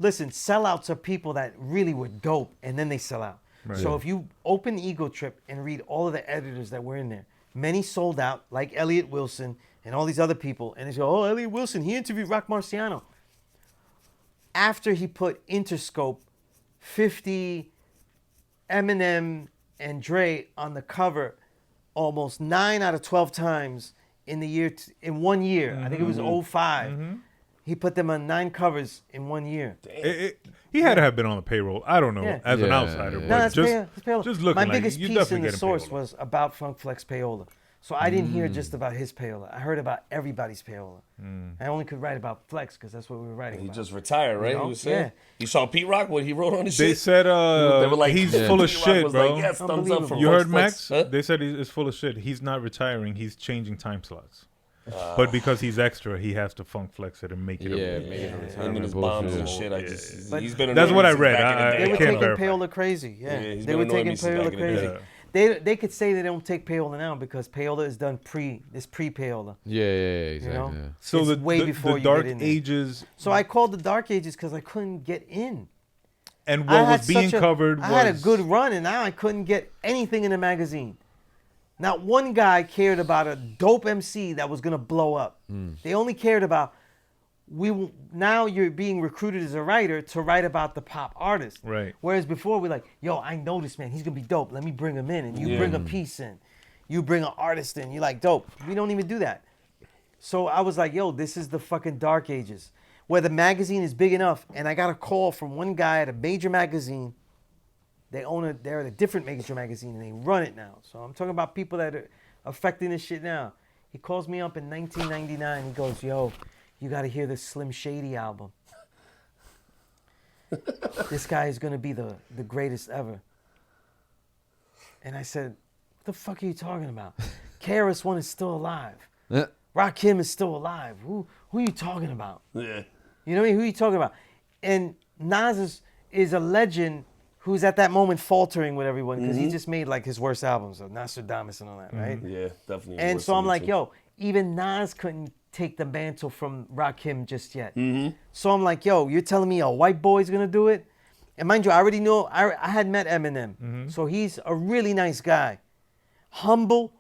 listen, sellouts are people that really were dope, and then they sell out. Right. So if you open Ego Trip and read all of the editors that were in there, many sold out, like Elliot Wilson and all these other people, and they go, "Oh, Elliot Wilson, he interviewed Rock Marciano." After he put Interscope, 50, Eminem, and Dre on the cover, almost 9 out of 12 times in the year in 1 year. I think it was 05. He put them on 9 covers in 1 year. He had to have been on the payroll. I don't know Yeah. as an Yeah, outsider, yeah. but No, that's just payola. just looking My like biggest you piece in definitely the get source payola. was about Funk Flex Payola. So I didn't hear just about his payola. I heard about everybody's payola. I only could write about Flex because that's what we were writing He about. just retired, right? You know? You was saying? Yeah. You saw Pete Rock what he wrote on his They shit? said They were like, he's yeah. full of Pete Rock shit, was bro. Like, yes, thumbs up Unbelievable. from You Funk heard Flex. Max? Huh? They said he's full of shit. He's not retiring. He's changing time slots. But because he's extra, he has to funk flex it and make it. Yeah, a, make it a Him and retirement his bombs bullshit. and shit. I Yeah. just, But he's been in That's the what I since read. back in the I day. They were can't taking verify. payola crazy. Yeah, Yeah, he's they been were annoying taking me since payola back in the crazy. day. They could say they don't take payola now because payola is done pre-payola. Yeah, exactly. know? Yeah. So It's the way the, before the you Dark get in there. Ages So I called the Dark Ages because I couldn't get in. and I what had was being such a- covered was I had a good run, and now I couldn't get anything in the magazine. Not one guy cared about a dope MC that was gonna blow up. They only cared about now you're being recruited as a writer to write about the pop artist. Right. Whereas before we're like, yo, I know this man, he's gonna be dope. Let me bring him in, and you bring a piece in, you bring an artist in. You're like, dope. We don't even do that. So I was like, yo, this is the fucking Dark Ages, where the magazine is big enough, and I got a call from one guy at a major magazine. They're at a different major magazine, and they run it now. So I'm talking about people that are affecting this shit now. He calls me up in 1999. He goes, yo, you got to hear this Slim Shady album. This guy is going to be the greatest ever. And I said, what the fuck are you talking about? KRS-One is still alive. Yeah. Rakim is still alive. Who are you talking about? Yeah. You know what I mean? Who are you talking about? And Nas is a legend who's at that moment faltering with everyone because he just made like his worst albums of Nostradamus and all that, right? Yeah, definitely. And worse so than I'm me, like, too. yo, even Nas couldn't take the mantle from Rakim just yet. So I'm like, yo, you're telling me a white boy's gonna do it? And mind you, I already know, I had met Eminem. So he's a really nice guy. Humble,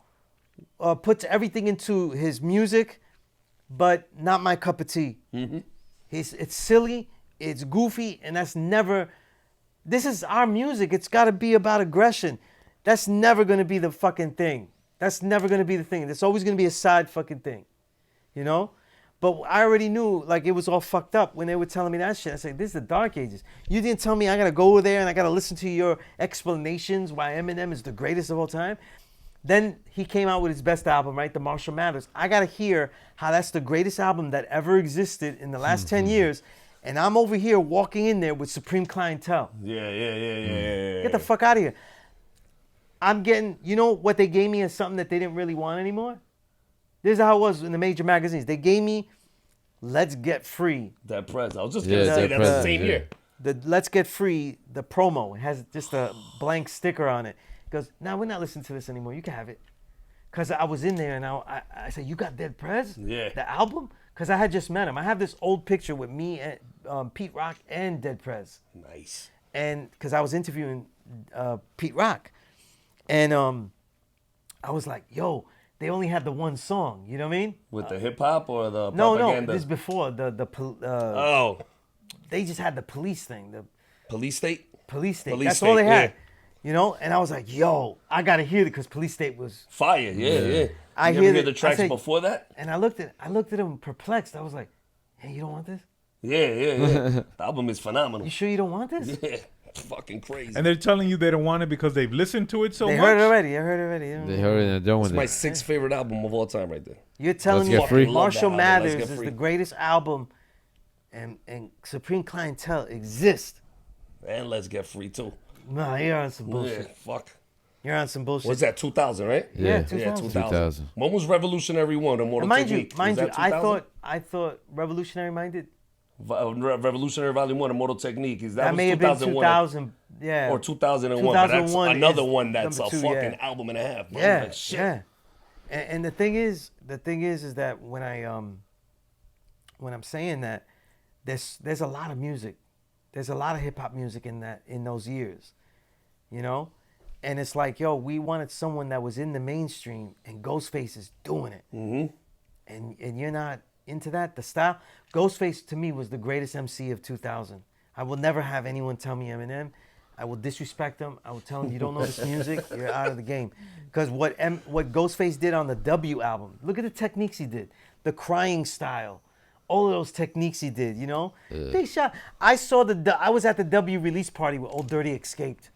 puts everything into his music, but not my cup of tea. It's silly, it's goofy, and that's never... This is our music. It's got to be about aggression. That's never going to be the fucking thing. That's never going to be the thing. It's always going to be a side fucking thing. You know? But I already knew, like, it was all fucked up when they were telling me that shit. I said, this is the dark ages. You didn't tell me I got to go over there and I got to listen to your explanations why Eminem is the greatest of all time. Then he came out with his best album, right? The Marshall Mathers. I got to hear how that's the greatest album that ever existed in the last 10 years. And I'm over here walking in there with Supreme Clientele. Yeah. Get the fuck out of here. I'm getting, you know what they gave me is something that they didn't really want anymore? This is how it was in the major magazines. They gave me Let's Get Free. That press. I was just going to say that's the same year. The Let's Get Free, the promo, it has just a blank sticker on it. He goes, nah, we're not listening to this anymore. You can have it. Because I was in there and I said, you got Dead Prez? Yeah. The album? Because I had just met him. I have this old picture with me and Pete Rock and Dead Prez. Nice. And because I was interviewing Pete Rock. And I was like, yo, they only had the one song. You know what I mean? With the hip hop or the No, propaganda? this is before Oh. They just had the police thing. The Police State? police state. Police That's all they State, had. yeah. You know? And I was like, yo, I got to hear it because police state was... Fire, yeah. I you hear ever hear the- the tracks I say- before that? And I looked at him perplexed. I was like, hey, you don't want this? Yeah. The album is phenomenal. You sure you don't want this? Yeah. It's fucking crazy. And they're telling you they don't want it because they've listened to it so They much. heard it already. Yeah. They heard it and they're doing It's my it. sixth favorite album of all time right there. You're telling Let's me Get Free. Marshall Love that album, Let's Mathers Get is Free. the greatest album and Supreme Clientele exists. And Let's Get Free, too. No, you're on some Yeah, bullshit. fuck. You're on some bullshit. What's that, 2000, right? Yeah, Yeah, 2000. When was Revolutionary One or Mortal And Technique? mind Was you, that 2000? I thought Revolutionary Minded. Revolutionary Volume 1 or Mortal Technique. That was may have been 2001 2000. Yeah. or 2001. But that's 2001 another is one that's a number 2, fucking yeah. album and a half. Bro. Yeah, Like, shit. yeah. And the thing is that when I'm saying that, there's a lot of music, there's a lot of hip hop music in those years, you know, and it's like, yo, we wanted someone that was in the mainstream, and Ghostface is doing it, and you're not into that. The style, Ghostface to me was the greatest MC of 2000. I will never have anyone tell me Eminem. I will disrespect him. I will tell him, you don't know this music, you're out of the game. Because what Ghostface did on the W album, look at the techniques he did. The crying style, all of those techniques he did, you know? Big shot. I was at the W release party where Old Dirty escaped.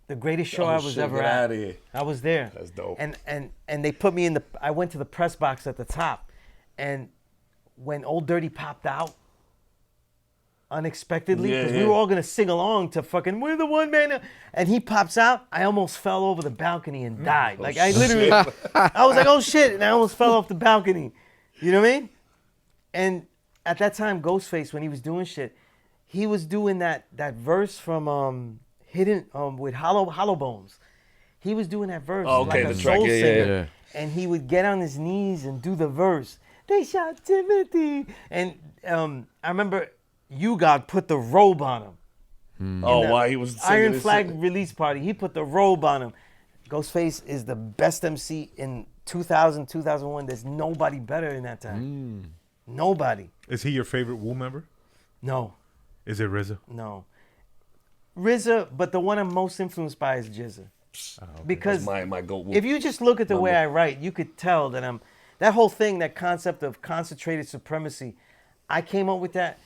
The greatest show I was ever get at. outta here. I was there. That's dope. And they put me I went to the press box at the top. And when Old Dirty popped out, unexpectedly, because we were all gonna sing along to fucking "We're the One Man," and he pops out. I almost fell over the balcony and died. Like I literally, I was like, "Oh shit!" and I almost fell off the balcony. You know what I mean? And at that time, Ghostface, when he was doing shit, he was doing that verse from Hidden with Hollow Bones. He was doing that verse like a soul singer, and he would get on his knees and do the verse. They shot Timothy, and I remember. You God put the robe on him. Oh, why he was singing Iron this Flag shit. release party. He put the robe on him. Ghostface is the best MC in 2000, 2001. There's nobody better in that time. Nobody. Is he your favorite Wu member? No, Is it RZA? no. RZA, but the one I'm most influenced by is Jizza. Because My goat. if you just look at the way I write, you could tell that that whole thing, that concept of concentrated supremacy, I came up with that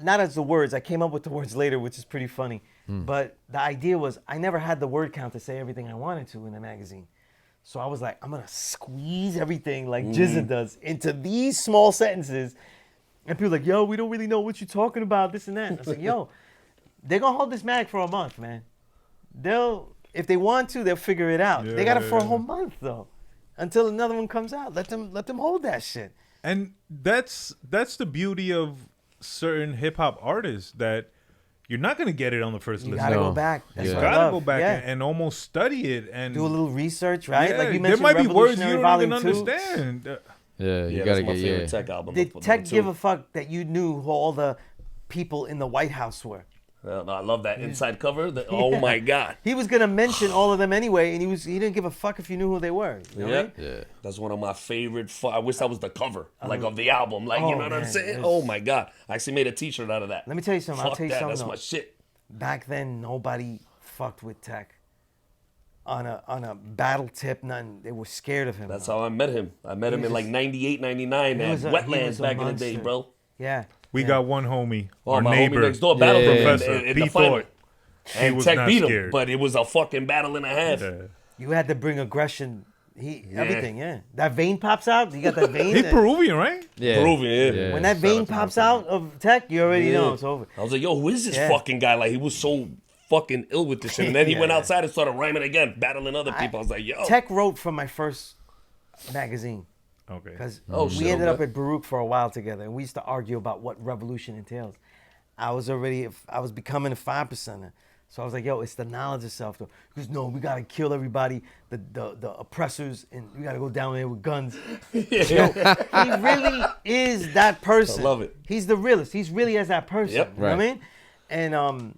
not as the words. I came up with the words later, which is pretty funny. But the idea was I never had the word count to say everything I wanted to in the magazine. So I was like, I'm going to squeeze everything like Jizza does into these small sentences. And people are like, yo, we don't really know what you're talking about, this and that. And I was like, yo, they're going to hold this mag for a month, man. If they want to, they'll figure it out. They got it for a whole month, though, until another one comes out. Let them hold that shit. And that's the beauty of certain hip hop artists, that you're not gonna get it on the first You listen. gotta go back. That's You what I gotta love. go back Yeah. and almost study it and Do a little research, right? Yeah, Like you there mentioned, might be words you Revolutionary don't even Volume 2. understand. Yeah, you Yeah, gotta that's my get favorite Tech album. Did of Tech the give two. a fuck that you knew who all the people in the White House were? No, I love that inside cover. Oh my God. He was gonna mention all of them anyway, and he didn't give a fuck if you knew who they were. You know what I mean? Yeah. That's one of my favorite. I wish that was the cover, like of the album. Like, you know what I'm man, saying? Oh my God. I actually made a T-shirt out of that. Let me tell you something. I'll Fuck tell you that. something. That's though. my shit. Back then, nobody fucked with Tech. On a battle tip, none. They were scared of him. That's how I met him. I met him in like 98, 99 at was a Wetlands back in the monster. day, bro. Yeah. We got one homie, Oh, our my neighbor, homie next door battled him Professor in the Pete final. Thorpe. He And was Tech not beat him, scared. but it was a fucking battle and a half. Yeah. You had to bring aggression. Everything. Yeah. That vein pops out. You got that vein. He Peruvian, right? Yeah. Peruvian, yeah. When that vein pops out of Tech, you already know it's over. I was like, yo, who is this Yeah. fucking guy? Like, he was so fucking ill with this shit. And then he Yeah. went outside and started rhyming again, battling other people. I was like, yo. Tech wrote for my first magazine. Okay. Because shit, we ended up okay. at Baruch for a while together, and we used to argue about what revolution entails. I was becoming a 5%er. So I was like, yo, it's the knowledge of self. Though. He goes, no, we got to kill everybody, the oppressors, and we got to go down there with guns. Yo, he really is that person. I love it. He's the realist. He's really as that person. Yep. You know what I Right. mean? And,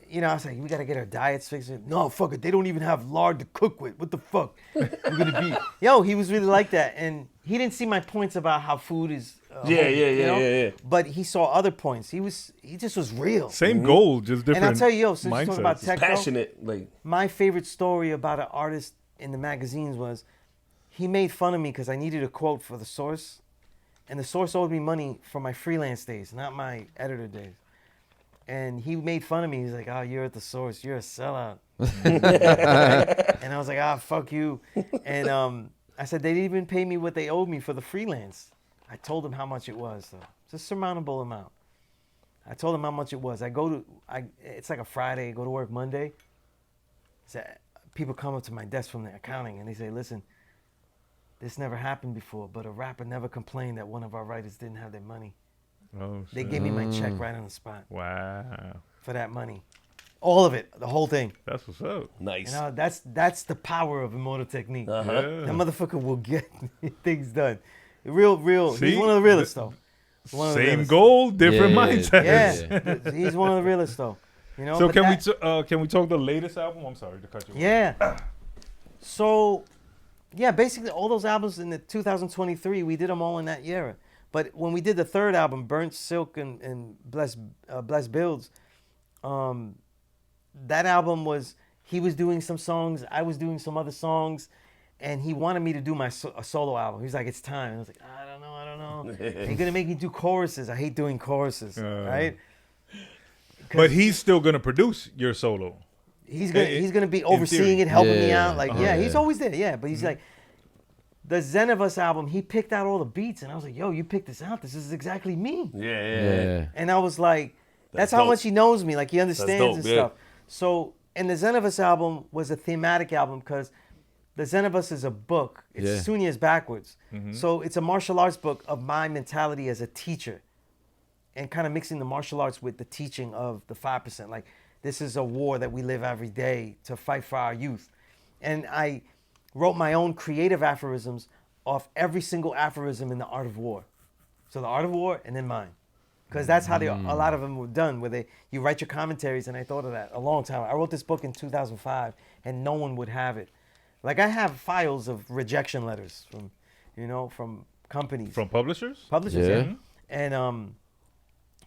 you know, I was like, we got to get our diets fixed. No, fuck it. They don't even have lard to cook with. What the fuck? We're going to be. Yo, he was really like that. And he didn't see my points about how food is. Yeah. But he saw other points. He just was real. Same goal, just different. And I'll tell you, yo, since you're talking about mindsets. tech, though, Passionate. Like, my favorite story about an artist in the magazines was he made fun of me because I needed a quote for the Source. And the Source owed me money for my freelance days, not my editor days. And he made fun of me. He's like, oh, you're at the Source. You're a sellout. And I was like, fuck you. And I said, they didn't even pay me what they owed me for the freelance. I told him how much it was, though. It's a surmountable amount. I told him how much it was. It's like a Friday, I go to work Monday. So people come up to my desk from the accounting and they say, listen, this never happened before, but a rapper never complained that one of our writers didn't have their money. Oh, They shit. gave me my check right on the spot Wow. for that money. All of it, the whole thing. That's what's up. nice. You know, that's the power of Immortal Technique. Uh-huh. Yeah. That motherfucker will get things done. Real. See? He's one of the realists, though. One of the Same realists. goal, different Yeah, mindset. Yeah, he's one of the realists, though. You know. So but can we talk the latest album? I'm sorry to cut you off. Yeah. So, yeah, basically all those albums in the 2023, we did them all in that year. But when we did the third album, Burnt Silk and Blessed Builds, that album was, he was doing some songs, I was doing some other songs, and he wanted me to do a solo album. He was like, it's time. And I was like, I don't know. You're going to make me do choruses. I hate doing choruses, right? But he's still gonna produce your solo. He's gonna be in overseeing theory. it, helping me Yeah. out. Like, Uh-huh. he's always there. Yeah, but he's like, the Zen of Us album, he picked out all the beats, and I was like, yo, you picked this out. This is exactly me. Yeah. And I was like, that's how dope. much he knows me. Like, he understands dope, and yeah. stuff. So, and the Zen of Us album was a thematic album because the Zen of Us is a book. It's Yeah. Sunez backwards. So it's a martial arts book of my mentality as a teacher, and kind of mixing the martial arts with the teaching of the 5%. Like, this is a war that we live every day to fight for our youth. And I wrote my own creative aphorisms off every single aphorism in The Art of War. So The Art of War and then mine. Because that's how a lot of them were done, where you write your commentaries, and I thought of that a long time. I wrote this book in 2005, and no one would have it. Like, I have files of rejection letters from companies. From publishers? Publishers, Yeah. yeah. And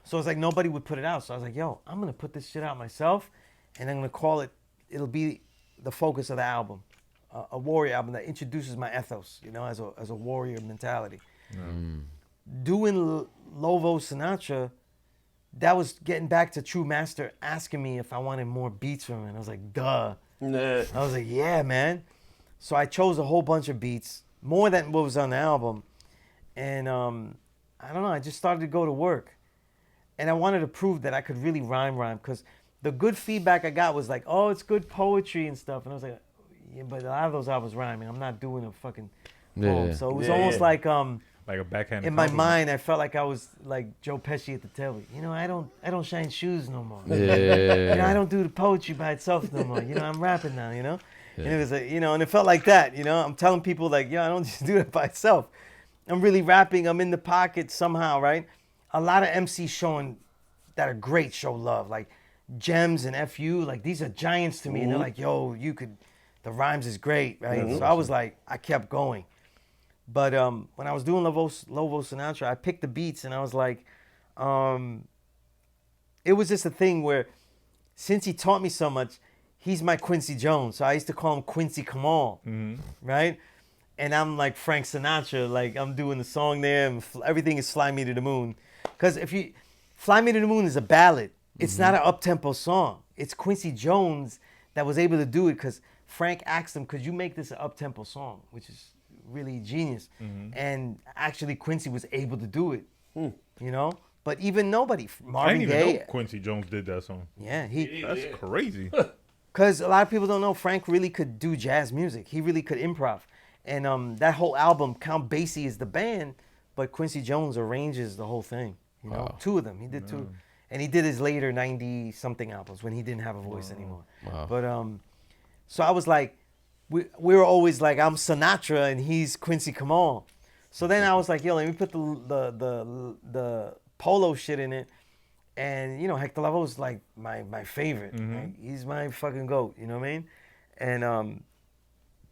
so it's like nobody would put it out. So I was like, yo, I'm going to put this shit out myself, and I'm going to call it, it'll be the focus of the album. A warrior album that introduces my ethos, as a warrior mentality. Doing Lovo Sinatra, that was getting back to True Master asking me if I wanted more beats from him. And I was like, duh. Nah. I was like, yeah, man. So I chose a whole bunch of beats, more than what was on the album. And I don't know, I just started to go to work. And I wanted to prove that I could really rhyme, because the good feedback I got was like, oh, it's good poetry and stuff. And I was like, yeah, but a lot of those I was rhyming. I'm not doing a fucking poem. Yeah. So it was Yeah, almost yeah. like Like a backhand. in my compliment. mind, I felt like I was like Joe Pesci at the table. I don't shine shoes no more. Yeah. I don't do the poetry by itself no more. I'm rapping now, And it was like, and it felt like that, I'm telling people like, I don't just do it by itself. I'm really rapping. I'm in the pocket somehow, right? A lot of MCs showing that are great show love. Like, Gems and FU, like these are giants to me. And they're like, yo, the rhymes is great, right? So I was like, I kept going. But when I was doing Lovo Sinatra, I picked the beats and I was like, it was just a thing where since he taught me so much, he's my Quincy Jones. So I used to call him Quincy Kamal, right? And I'm like Frank Sinatra, like I'm doing the song there and everything is Fly Me to the Moon. Because Fly Me to the Moon is a ballad. It's not an up-tempo song. It's Quincy Jones that was able to do it because Frank asked him, could you make this an up-tempo song? Which is really genius. And actually Quincy was able to do it, you know? But even nobody, Marvin Gaye. I didn't even know Quincy Jones did that song. Yeah, That's crazy. Because a lot of people don't know Frank really could do jazz music. He really could improv. And that whole album, Count Basie is the band, but Quincy Jones arranges the whole thing. You know, 2 of them. He did 2. And he did his later 90-something albums when he didn't have a voice anymore. Wow. But so I was like, we were always like, I'm Sinatra and he's Quincy Kamal. So then I was like, yo, let me put the polo shit in it. And, you know, Hector Lavoe is like my favorite. Like, he's my fucking GOAT, you know what I mean? And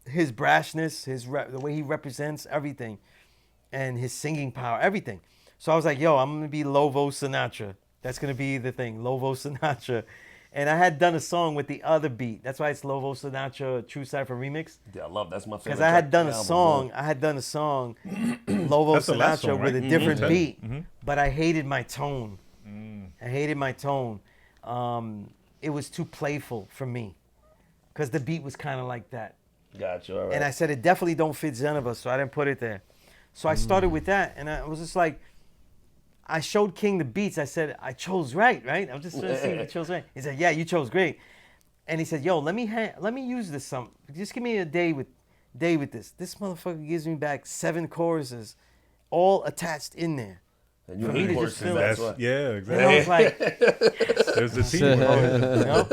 his brashness, the way he represents everything, and his singing power, everything. So I was like, yo, I'm going to be Lovo Sinatra. That's going to be the thing, Lovo Sinatra. And I had done a song with the other beat. That's why it's Lovo Sinatra True Cypher Remix. Yeah, that's my favorite. Because I had done a song, Lovo Sinatra song, right? with a different beat, but I hated my tone. I hated my tone. It was too playful for me because the beat was kind of like that. Gotcha. All right. And I said, it definitely don't fit Zenova, so I didn't put it there. So I started with that, and I was just like, I showed King the beats. I said, I chose right? I was just trying to see if I chose right. He said, yeah, you chose great. And he said, yo, let me use this some. Just give me a day with this. This motherfucker gives me back 7 choruses, all attached in there. And you for me to just feel that's it. Yeah, And I exactly. was like, yes. There's the team. You know?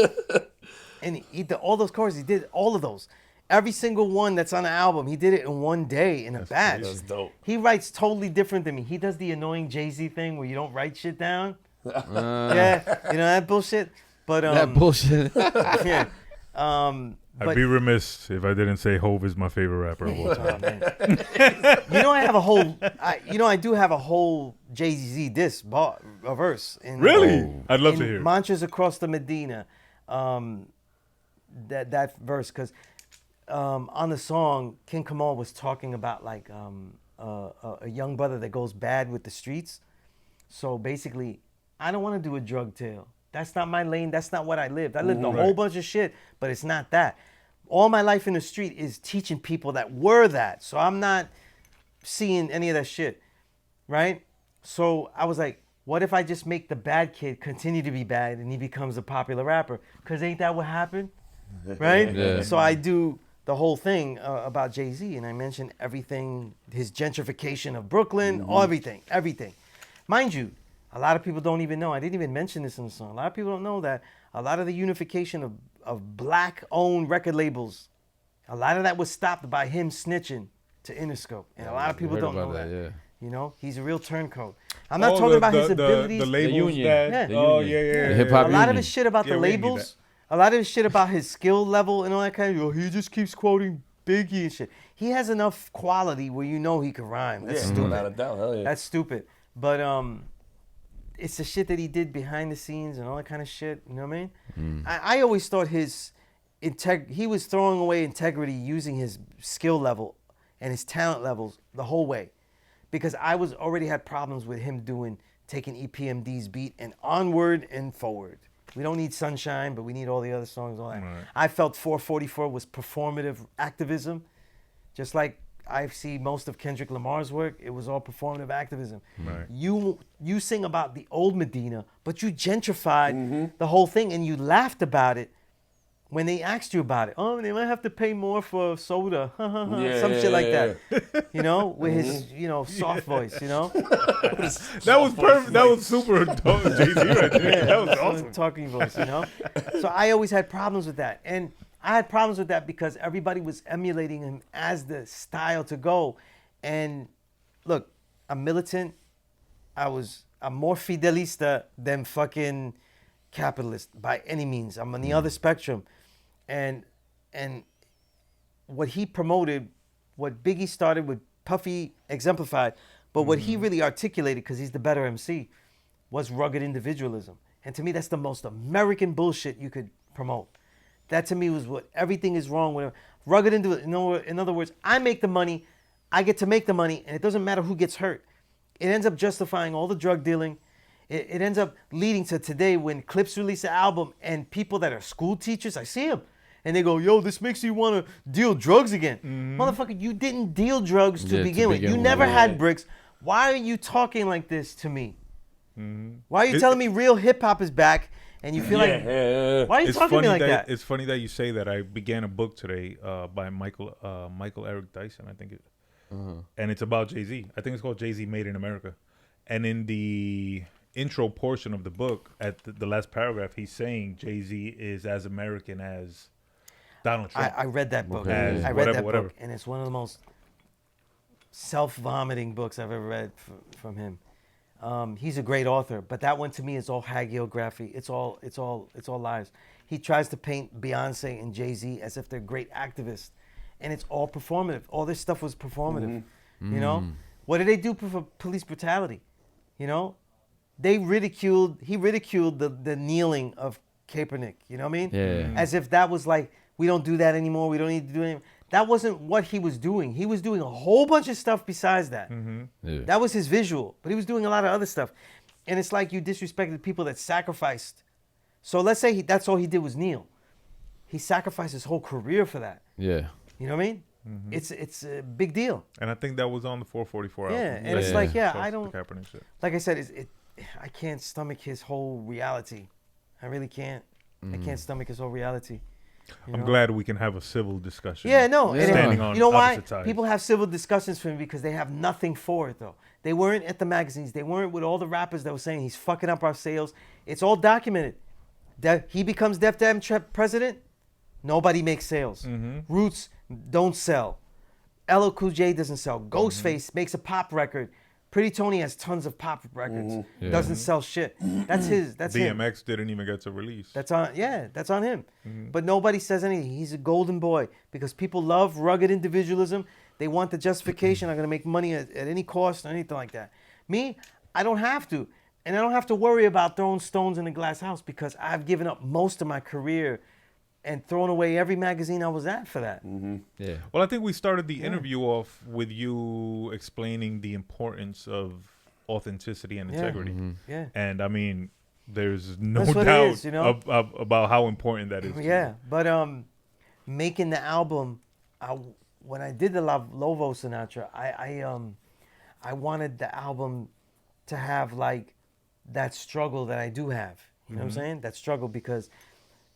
And he did all those choruses. He did all of those. Every single one that's on the album, he did it in one day in a batch. That's dope. He writes totally different than me. He does the annoying Jay-Z thing where you don't write shit down. Yeah, you know that bullshit. But that bullshit. yeah. I'd be remiss if I didn't say Hove is my favorite rapper of all time. You know, I do have a whole Jay-Z diss a verse. Really? I'd love to hear it. Mantras Across the Medina. That verse, because on the song, King Kamal was talking about like a young brother that goes bad with the streets. So basically, I don't want to do a drug tale. That's not my lane. That's not what I lived. I lived a whole bunch of shit, but it's not that. All my life in the street is teaching people that were that. So I'm not seeing any of that shit, right? So I was like, what if I just make the bad kid continue to be bad and he becomes a popular rapper? Because ain't that what happened, right? Yeah. So I do the whole thing about Jay-Z, and I mention everything, his gentrification of Brooklyn, everything. Mind you, a lot of people don't even know. I didn't even mention this in the song. A lot of people don't know that a lot of the unification of black-owned record labels, a lot of that was stopped by him snitching to Interscope. And a lot of people don't know that. Yeah. You know, he's a real turncoat. I'm not talking about his abilities. The labels union. that. Yeah. Oh, The yeah, union. yeah. The hip-hop A lot of union. his shit about the Yeah, we need labels, a lot of his shit about his skill level and all that kind of, he just keeps quoting Biggie and shit. He has enough quality where you know he can rhyme. That's stupid. Without a doubt. Hell yeah. That's stupid. But it's the shit that he did behind the scenes and all that kind of shit. You know what I mean? I always thought he was throwing away integrity using his skill level and his talent levels the whole way. Because I already had problems with him taking EPMD's beat and onward and forward. We don't need Sunshine, but we need all the other songs, all that. Right. I felt 444 was performative activism. Just like I see most of Kendrick Lamar's work, it was all performative activism. Right. You sing about the old Medina, but you gentrified the whole thing and you laughed about it when they asked you about it. Oh, they might have to pay more for soda. Some shit like that. You know, with his, soft voice, you know? That was perfect. That was super dope. Jay-Z right there. That was awesome. Talking voice, you know? So I always had problems with that. And I had problems with that because everybody was emulating him as the style to go. And look, I'm militant. I'm more fidelista than fucking capitalist by any means. I'm on the other spectrum, and what he promoted, what Biggie started, what Puffy exemplified, but what he really articulated, because he's the better MC, was rugged individualism. And to me, that's the most American bullshit you could promote. That to me was what everything is wrong with rugged individualism. In other words, I make the money, I get to make the money, and it doesn't matter who gets hurt. It ends up justifying all the drug dealing. It ends up leading to today when Clips release an album and people that are school teachers, I see them, and they go, yo, this makes you want to deal drugs again. Motherfucker, you didn't deal drugs to begin with. You never had bricks. Why are you talking like this to me? Why are you telling me real hip hop is back and you feel like, why are you talking to me like that? It's funny that you say that. I began a book today by Michael Eric Dyson, I think it. And it's about Jay-Z. I think it's called Jay-Z Made in America. And in the intro portion of the book, at the last paragraph, he's saying Jay-Z is as American as Donald Trump. I read that book. As I read that whatever. book, and it's one of the most self-vomiting books I've ever read from him. He's a great author, but that one to me is all hagiography. It's all lies. He tries to paint Beyonce and Jay-Z as if they're great activists, and it's all performative. All this stuff was performative. You know, what did they do for police brutality? You know, he ridiculed the kneeling of Kaepernick. You know what I mean? Yeah. As if that was like, we don't do that anymore. We don't need to do it. That wasn't what he was doing. He was doing a whole bunch of stuff besides that. Yeah. That was his visual, but he was doing a lot of other stuff. And it's like you disrespected people that sacrificed. So let's say that's all he did was kneel. He sacrificed his whole career for that. Yeah. You know what I mean? It's a big deal. And I think that was on the 444 album. Yeah, and it's like, Plus I the don't, Kaepernick shit. like I said, I can't stomach his whole reality. I really can't. I can't stomach his whole reality. I'm glad we can have a civil discussion. Yeah, no. Yeah. And Standing on you know why? opposite sides. People have civil discussions for him because they have nothing for it, though. They weren't at the magazines. They weren't with all the rappers that were saying he's fucking up our sales. It's all documented. That he becomes Def Jam president, nobody makes sales. Roots don't sell. LL Cool J doesn't sell. Ghostface makes a pop record. Pretty Tony has tons of pop records. Doesn't sell shit. That's his. That's him. DMX didn't even get to release. That's on him. But nobody says anything. He's a golden boy because people love rugged individualism. They want the justification. I'm going to make money at any cost or anything like that. Me, I don't have to. And I don't have to worry about throwing stones in a glass house because I've given up most of my career and thrown away every magazine I was at for that. Yeah. Well, I think we started the interview off with you explaining the importance of authenticity and integrity. Yeah. And I mean, there's no That's what it doubt is, you know? about how important that is. to Yeah, you. but making the album, when I did the Lovo Sinatra, I wanted the album to have like that struggle that I do have. You know what I'm saying? That struggle because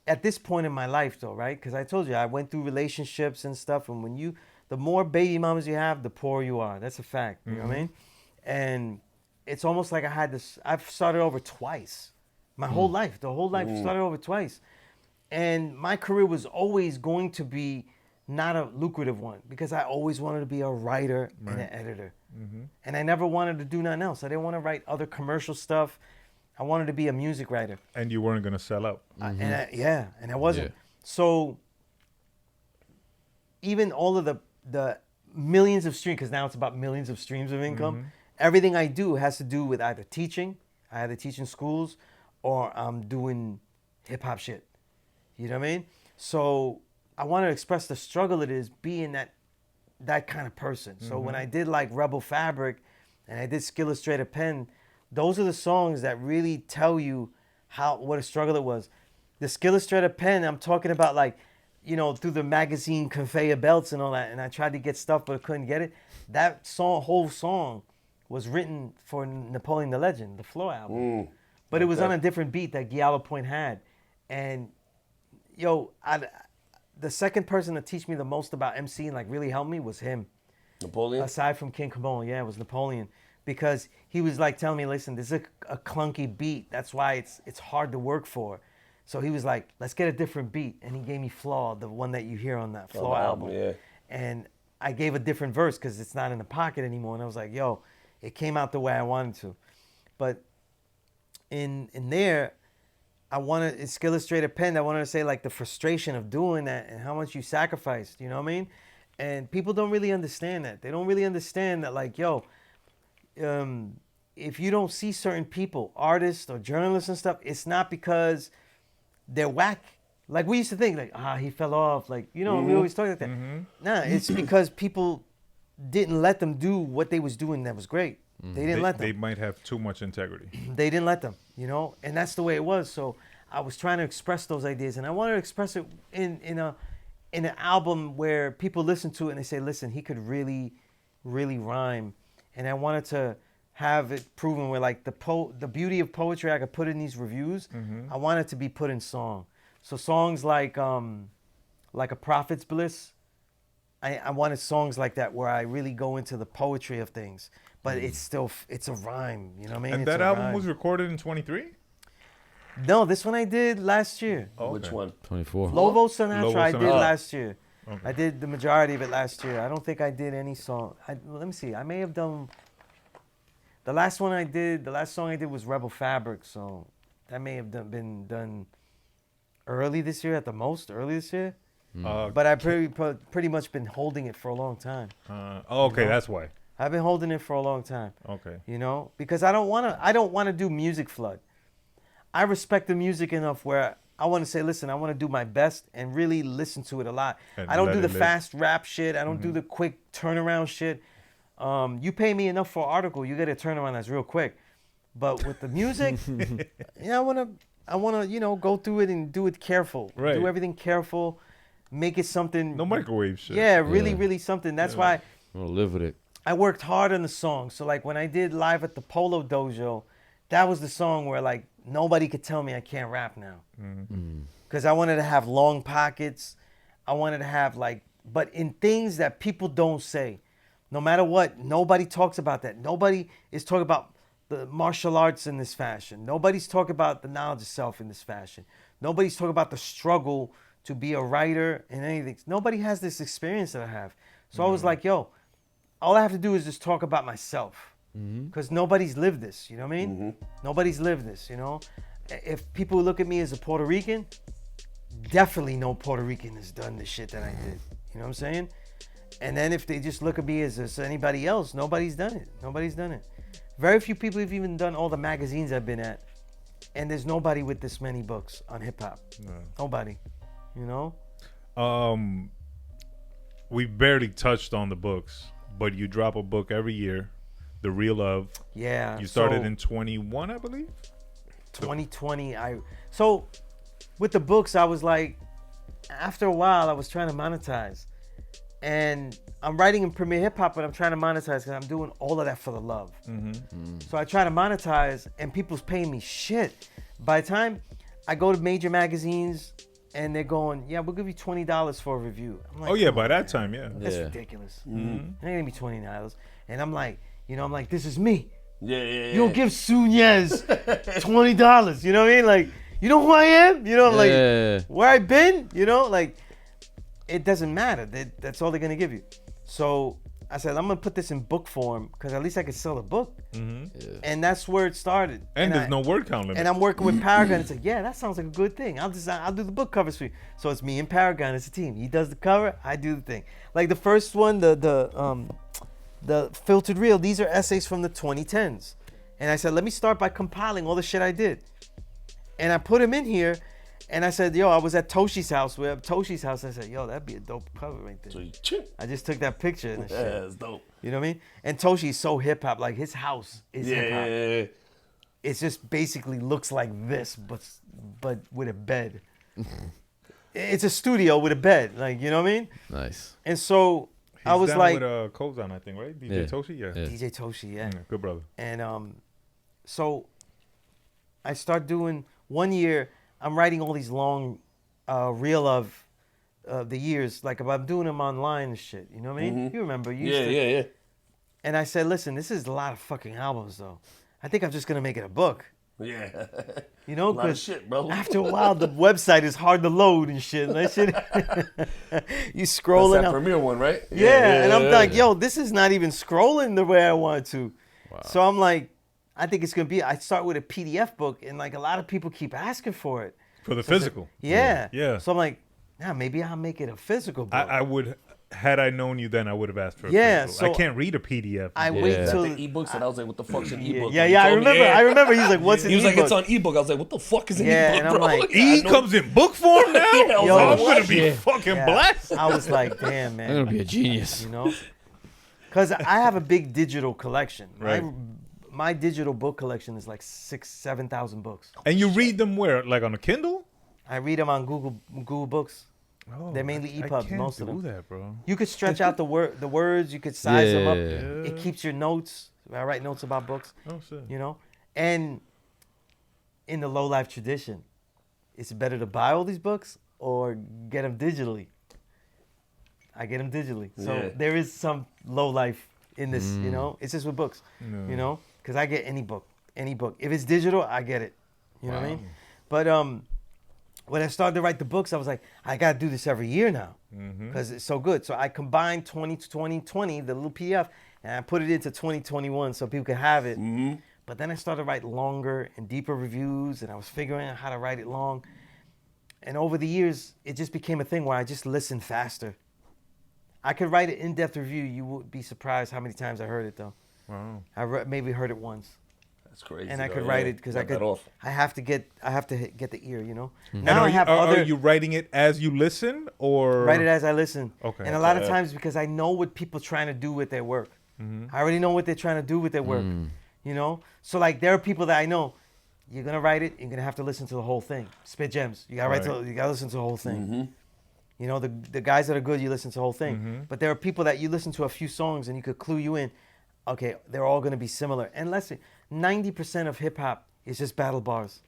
at this point in my life, though, right? Because I told you I went through relationships and stuff, and the more baby mamas you have, the poorer you are. That's a fact. You know what I mean? And it's almost like I've started over twice. My whole life, the whole life started over twice. And my career was always going to be not a lucrative one because I always wanted to be a writer and an editor. And I never wanted to do nothing else. I didn't want to write other commercial stuff. I wanted to be a music writer. And you weren't going to sell out. And I wasn't. Yeah. So even all of the millions of streams, because now it's about millions of streams of income, everything I do has to do with either teaching, I either teach in schools, or I'm doing hip-hop shit. You know what I mean? So I want to express the struggle it is being that kind of person. So when I did like Rebel Fabric and I did Skillustrator Pen, those are the songs that really tell you what a struggle it was. The Skillustrator Pen, I'm talking about like, you know, through the magazine conveyor belts and all that, and I tried to get stuff but I couldn't get it. That whole song was written for Napoleon the Legend, the Flow album. But it was on a different beat that Giallo Point had. And yo, the second person to teach me the most about MC and like really help me was him. Napoleon? Aside from King Kamal, it was Napoleon. Because he was like telling me, listen, this is a clunky beat. That's why it's hard to work for. So he was like, let's get a different beat. And he gave me Flaw, the one that you hear on that Flaw album. Yeah. And I gave a different verse because it's not in the pocket anymore. And I was like, yo, it came out the way I wanted to. But in there, it's illustrator penned. I wanted to say like the frustration of doing that and how much you sacrificed. You know what I mean? And people don't really understand that. They don't really understand that, like, yo, if you don't see certain people, artists or journalists and stuff, it's not because they're whack. Like we used to think, like, he fell off. Like, you know, we always talk like that. Nah, it's because people didn't let them do what they was doing that was great. They didn't let them. They might have too much integrity. They didn't let them, you know? And that's the way it was. So I was trying to express those ideas. And I wanted to express it in an album where people listen to it and they say, listen, he could really, really rhyme. And I wanted to have it proven where, like, the beauty of poetry I could put in these reviews, I want it to be put in song. So songs like A Prophet's Bliss, I wanted songs like that where I really go into the poetry of things. But it's a rhyme, you know what I mean? And it's that a album rhyme. was recorded in 23? No, this one I did last year. Oh, Which one? 24. Lobo Sinatra Lobo I did Sinatra. last year. Okay. I did the majority of it last year. I don't think I did any song. Let me see. I may have done... The last song I did was Rebel Fabric, so that may have been done early this year at the most, But I've pretty much been holding it for a long time. Okay, that's why. I've been holding it for a long time. Okay. You know, because I don't want to do music flood. I respect the music enough where I want to say, listen, I want to do my best and really listen to it a lot. And I don't let do it the live. fast rap shit. I don't do the quick turnaround shit. You pay me enough for an article, you get a turnaround that's real quick. But with the music, I want to, you know, go through it and do it careful. Right. Do everything careful. Make it something. No microwave shit. Yeah, really something. That's why I'm gonna live with it. I worked hard on the song. So like when I did Live at the Polo Dojo, that was the song where like nobody could tell me I can't rap now. Because I wanted to have long pockets. I wanted to have like, but in things that people don't say, no matter what, nobody talks about that. Nobody is talking about the martial arts in this fashion. Nobody's talking about the knowledge of self in this fashion. Nobody's talking about the struggle to be a writer and anything. Nobody has this experience that I have. So I was like, yo, all I have to do is just talk about myself. Because nobody's lived this, you know what I mean? Nobody's lived this, you know? If people look at me as a Puerto Rican, definitely no Puerto Rican has done the shit that I did. You know what I'm saying? And then if they just look at me as anybody else, nobody's done it. Nobody's done it. Very few people have even done all the magazines I've been at. And there's nobody with this many books on hip hop. No. Nobody. You know? We barely touched on the books, but you drop a book every year, The Real Love. Yeah. You started so, in 21, I believe? 2020. So with the books, I was like, after a while, I was trying to monetize. And I'm writing in Premier Hip Hop, but I'm trying to monetize because I'm doing all of that for the love. So I try to monetize, and people's paying me shit. By the time I go to major magazines, and they're going, yeah, we'll give you $20 for a review. I'm like, Oh, yeah, come by on, that man. time, yeah. That's ridiculous. It ain't gonna be $20. And I'm like, this is me. Yeah. You don't give Sunez $20. You know what I mean? Like, you know who I am? You know, like where I've been? You know, like it doesn't matter. That's all they're gonna give you. So I said, I'm gonna put this in book form because at least I can sell a book. And that's where it started. And there's no word count limit. And I'm working with Paragon. It's like, yeah, that sounds like a good thing. I'll do the book covers for you. So it's me and Paragon as a team. He does the cover, I do the thing. Like the first one, the Filtered Reel, these are essays from the 2010s. And I said, let me start by compiling all the shit I did. And I put them in here. And I said, yo, I was at Toshi's house. We're at Toshi's house. I said, yo, that'd be a dope cover right there. So you chip. I just took that picture and Yeah, shit. it's dope. You know what I mean? And Toshi's so hip hop. Like his house is hip hop. Yeah. It just basically looks like this, but with a bed. It's a studio with a bed. Like, you know what I mean? Nice. And so I He's was down like, with Kozan, I think, right? DJ Yeah. Toshi? Yeah. DJ Toshi, yeah. Good brother. And so I start doing 1 year. I'm writing all these long reel of the years, like if I'm doing them online and shit. You know what I mean? You remember? You used to, Yeah. And I said, listen, this is a lot of fucking albums, though. I think I'm just gonna make it a book. Yeah. You know, Lot of because shit, bro. after a while, the website is hard to load and shit. And that shit, you That's scrolling that up. premiere one, right? Yeah, and I'm like, yo, this is not even scrolling the way I want to. So I'm like, I think it's gonna be. I start with a PDF book, and like a lot of people keep asking for it. For the physical. Yeah. Yeah. So I'm like, nah, maybe I'll make it a physical book. I would, had I known you then, I would have asked for a Yeah, physical. I so can't read a PDF. I wait Yeah. till The ebooks, and I was like, "What the fuck's an ebook?" yeah, He yeah. I told me, remember. I remember. He's like, "What's an He was ebook?" like, "It's on ebook." I was like, "What the fuck is an Yeah, ebook, and I'm bro?" like, E comes in book form now? Yeah, I was Yo, like, I'm gonna what? be fucking Yeah. blessed. I was like, damn, man. I'm gonna be a genius. You know, because I have a big digital collection. Right. My digital book collection is like 7,000 books. And you read them where? Like on a Kindle? I read them on Google Books. Oh, They're mainly I EPUBs, can't most of do them. that, bro. You could stretch out the words. You could size them up. Yeah. It keeps your notes. I write notes about books. Oh, shit. You know, and in the low life tradition, it's better to buy all these books or get them digitally. I get them digitally, so Yeah. there is some low life in this. You know, it's just with books. No. You know, because I get any book. If it's digital, I get it. You know what I mean? But when I started to write the books, I was like, I got to do this every year now because it's so good. So I combined 2020, the little PDF, and I put it into 2021 so people could have it. But then I started to write longer and deeper reviews, and I was figuring out how to write it long. And over the years, it just became a thing where I just listened faster. I could write an in-depth review. You would be surprised how many times I heard it, though. Wow. I maybe heard it once. That's crazy. And I though, could yeah. write it because I Got that could. off. I have to get the ear, you know. And Now are I you, have are other. you writing it as you listen or? Write it as I listen. Okay. And a lot of times because I know what people are trying to do with their work. I already know what they're trying to do with their work. You know. So like there are people that I know. You're gonna write it. You're gonna have to listen to the whole thing. Spit gems. You gotta you gotta listen to the whole thing. You know, the guys that are good, you listen to the whole thing. But there are people that you listen to a few songs and you could clue you in. Okay, they're all going to be similar. And let's see, 90% of hip hop is just battle bars.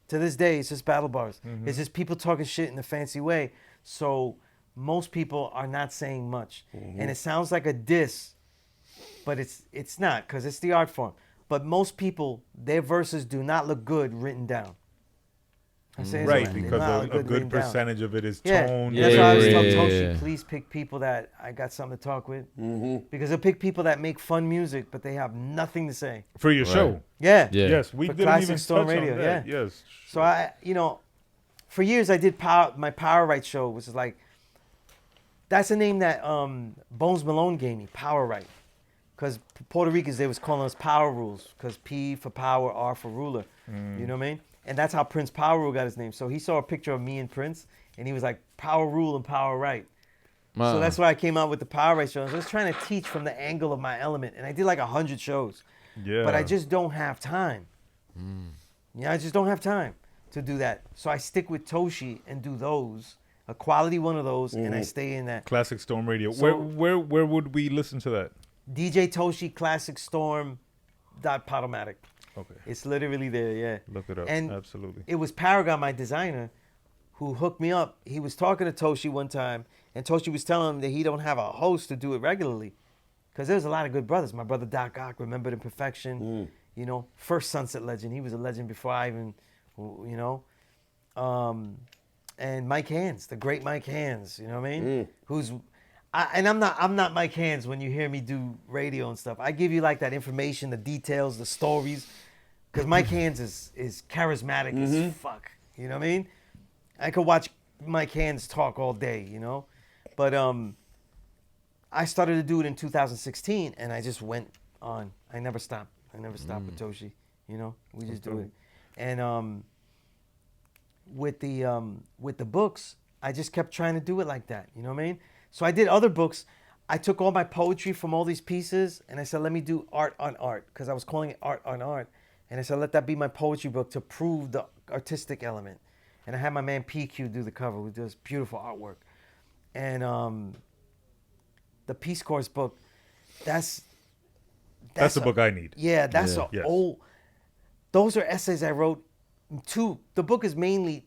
To this day, it's just battle bars. It's just people talking shit in a fancy way. So most people are not saying much. And it sounds like a diss, but it's not because it's the art form. But most people, their verses do not look good written down. I'm saying Right, something. They're because not a written good down. percentage of it is Yeah, tone. that's why I always tell Yeah. Toshi, please pick people that I got something to talk with. Because they'll pick people that make fun music, but they have nothing to say. For your Right. show. Yeah. Yeah. Yes, we For didn't Classic even Storm touch Radio, on that. yeah. Yes. So for years I did my Power Right show, which is like, that's a name that Bones Malone gave me, Power Right. Because Puerto Ricans, they was calling us Power Rules, because P for power, R for ruler. You know what I mean? And that's how Prince Power Rule got his name. So he saw a picture of me and Prince, and he was like, Power Rule and Power Right. Wow. So that's why I came out with the Power Right show. I was trying to teach from the angle of my element. And I did like 100 shows. Yeah. But I just don't have time. Yeah, I just don't have time to do that. So I stick with Toshi and do those, a quality one of those, and I stay in that. Classic Storm Radio. So- where would we listen to that? DJ Toshi Classic Storm .podomatic. Okay. It's literally there, yeah. Look it up. And Absolutely. it was Paragon, my designer, who hooked me up. He was talking to Toshi one time, and Toshi was telling him that he don't have a host to do it regularly. Because there's a lot of good brothers. My brother Doc Ock, Remembered in Perfection. You know, first Sunset legend. He was a legend before I even, you know. And Mike Hands, the great Mike Hands, you know what I mean? I'm not Mike Hands when you hear me do radio and stuff. I give you like that information, the details, the stories. Because Mike Hands is charismatic as fuck. You know what I mean? I could watch Mike Hands talk all day, you know? But I started to do it in 2016, and I just went on. I never stopped. With Toshi. You know? We just do it. And with the books, I just kept trying to do it like that. You know what I mean? So I did other books. I took all my poetry from all these pieces, and I said, let me do art on art, because I was calling it art on art. And I said, let that be my poetry book to prove the artistic element. And I had my man P.E.A.C.E do the cover with this beautiful artwork. And the Peace Corps book, that's the book I need. Yeah, that's Yeah. a Yes. old. Those are essays I wrote. The book is mainly,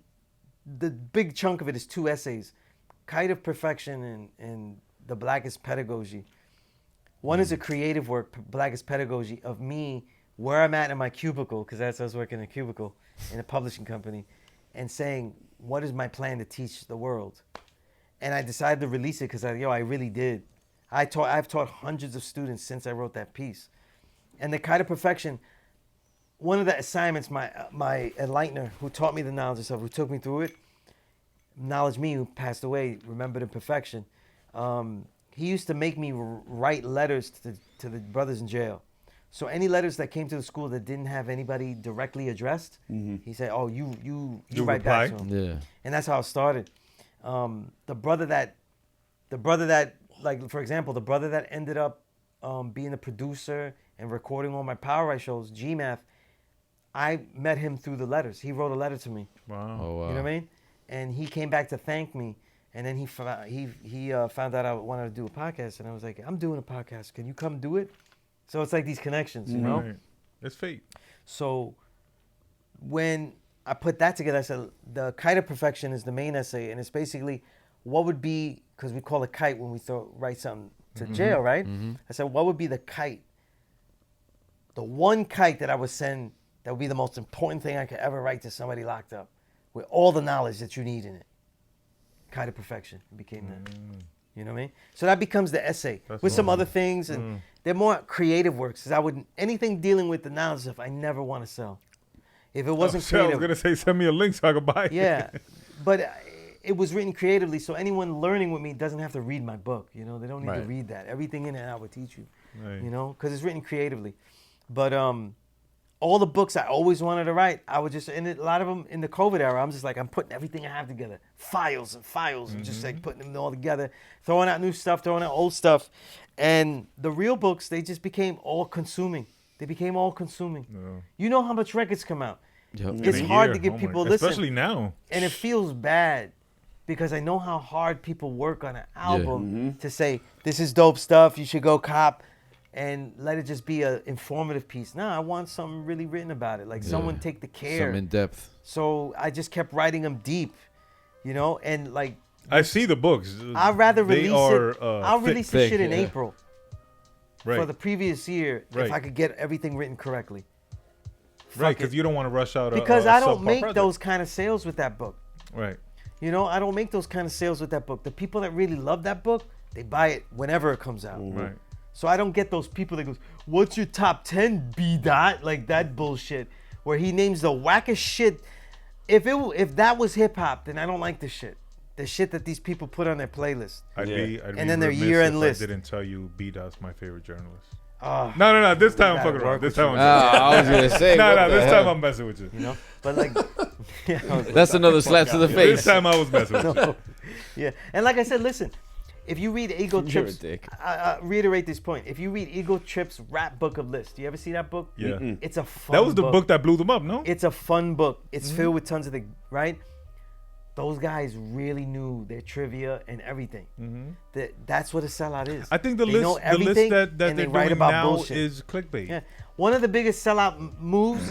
the big chunk of it is 2 essays, Kite of Perfection and The Blackest Pedagogy. One is a creative work, Blackest Pedagogy, of me, where I'm at in my cubicle, because I was working in a cubicle in a publishing company, and saying, what is my plan to teach the world? And I decided to release it because I really did. I've taught hundreds of students since I wrote that piece. And the Kite of Perfection, one of the assignments, my enlightener who taught me the knowledge of stuff, who took me through it, knowledge me who passed away, remembered in perfection. He used to make me write letters to the brothers in jail. So any letters that came to the school that didn't have anybody directly addressed, he said, "Oh, you write back to him." Yeah. And that's how it started. The brother that, like, for example, the brother that ended up being a producer and recording all my Power Right shows, G-Math, I met him through the letters. He wrote a letter to me. Wow. Oh wow. You know what I mean? And he came back to thank me. And then he found out I wanted to do a podcast. And I was like, I'm doing a podcast. Can you come do it? So it's like these connections, you know? Right. It's fate. So when I put that together, I said, the Kite of Perfection is the main essay. And it's basically what would be, because we call it kite when we write something to jail, right? I said, what would be the kite? The one kite that I would send that would be the most important thing I could ever write to somebody locked up with all the knowledge that you need in it. Kite of Perfection. It became that. You know what I mean? So that becomes the essay with some other things. And they're more creative works. Anything dealing with the knowledge stuff, I never want to sell. If it wasn't I creative. was going to say, send me a link so I can buy it. Yeah. But it was written creatively, so anyone learning with me doesn't have to read my book. You know, they don't need to read that. Everything in it I would teach you. Right. You know, because it's written creatively. But all the books I always wanted to write, I would just, and a lot of them in the COVID era, I'm just like, I'm putting everything I have together, files and just like putting them all together, throwing out new stuff, throwing out old stuff. And the real books, they just became all consuming. They became all consuming. No. You know how much records come out. Yep. It's In a hard year. to get Oh my- people listen. Especially now. And it feels bad because I know how hard people work on an album to say, this is dope stuff, you should go cop, and let it just be an informative piece. No, I want something really written about it. Like someone take the care. Some in depth. So I just kept writing them deep, you know, and like I see the books. I'd rather They release are, it. I'll release the thick, shit in yeah. April right. for the previous year Right. if I could get everything written correctly. Right, Fuck because it. you don't want to rush out Because I I don't make those kind of sales with that book. Right. You know, I don't make those kind of sales with that book. The people that really love that book, they buy it whenever it comes out. Right. So I don't get those people that goes, "What's your top 10 B dot?" Like that bullshit where he names the wackest shit. If that was hip hop, then I don't like the shit. The shit that these people put on their playlist. I'd be And then their remiss year-end if list. I didn't tell you B-Dot's my favorite journalist. Oh, No. This time I'm gotta fucking around. work This with time you. I was gonna say. No, what the this hell? time I'm messing with you. you know, but like, yeah, I was like, That's another slap to the This face. time I was messing with you. yeah. And like I said, listen, if you read Ego You're a Tripp's, dick. I reiterate this point. If you read Ego Tripp's rap book of lists, do you ever see that book? Yeah. It's a fun That was the book that blew them up, no? It's a fun book. It's filled with tons of the right. Those guys really knew their trivia and everything. That's what a sellout is. I think the They know list everything, that and they're they write doing about now bullshit. is clickbait. Yeah. One of the biggest sellout moves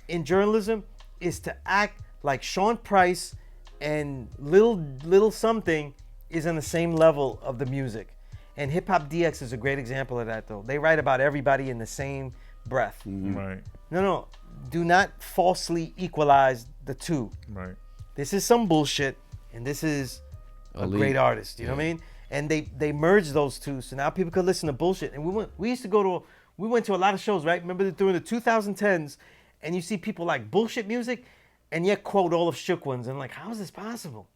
in journalism is to act like Sean Price and little something is on the same level of the music. And Hip Hop DX is a great example of that, though. They write about everybody in the same breath. Right. No. Do not falsely equalize the two. Right. This is some bullshit, and this is a Elite. great artist. You know what I mean? And they merged those two, so now people could listen to bullshit. And we went to a lot of shows, right? Remember during the 2010s, and you see people like bullshit music, and yet quote all of Shook Ones. And I'm like, how is this possible?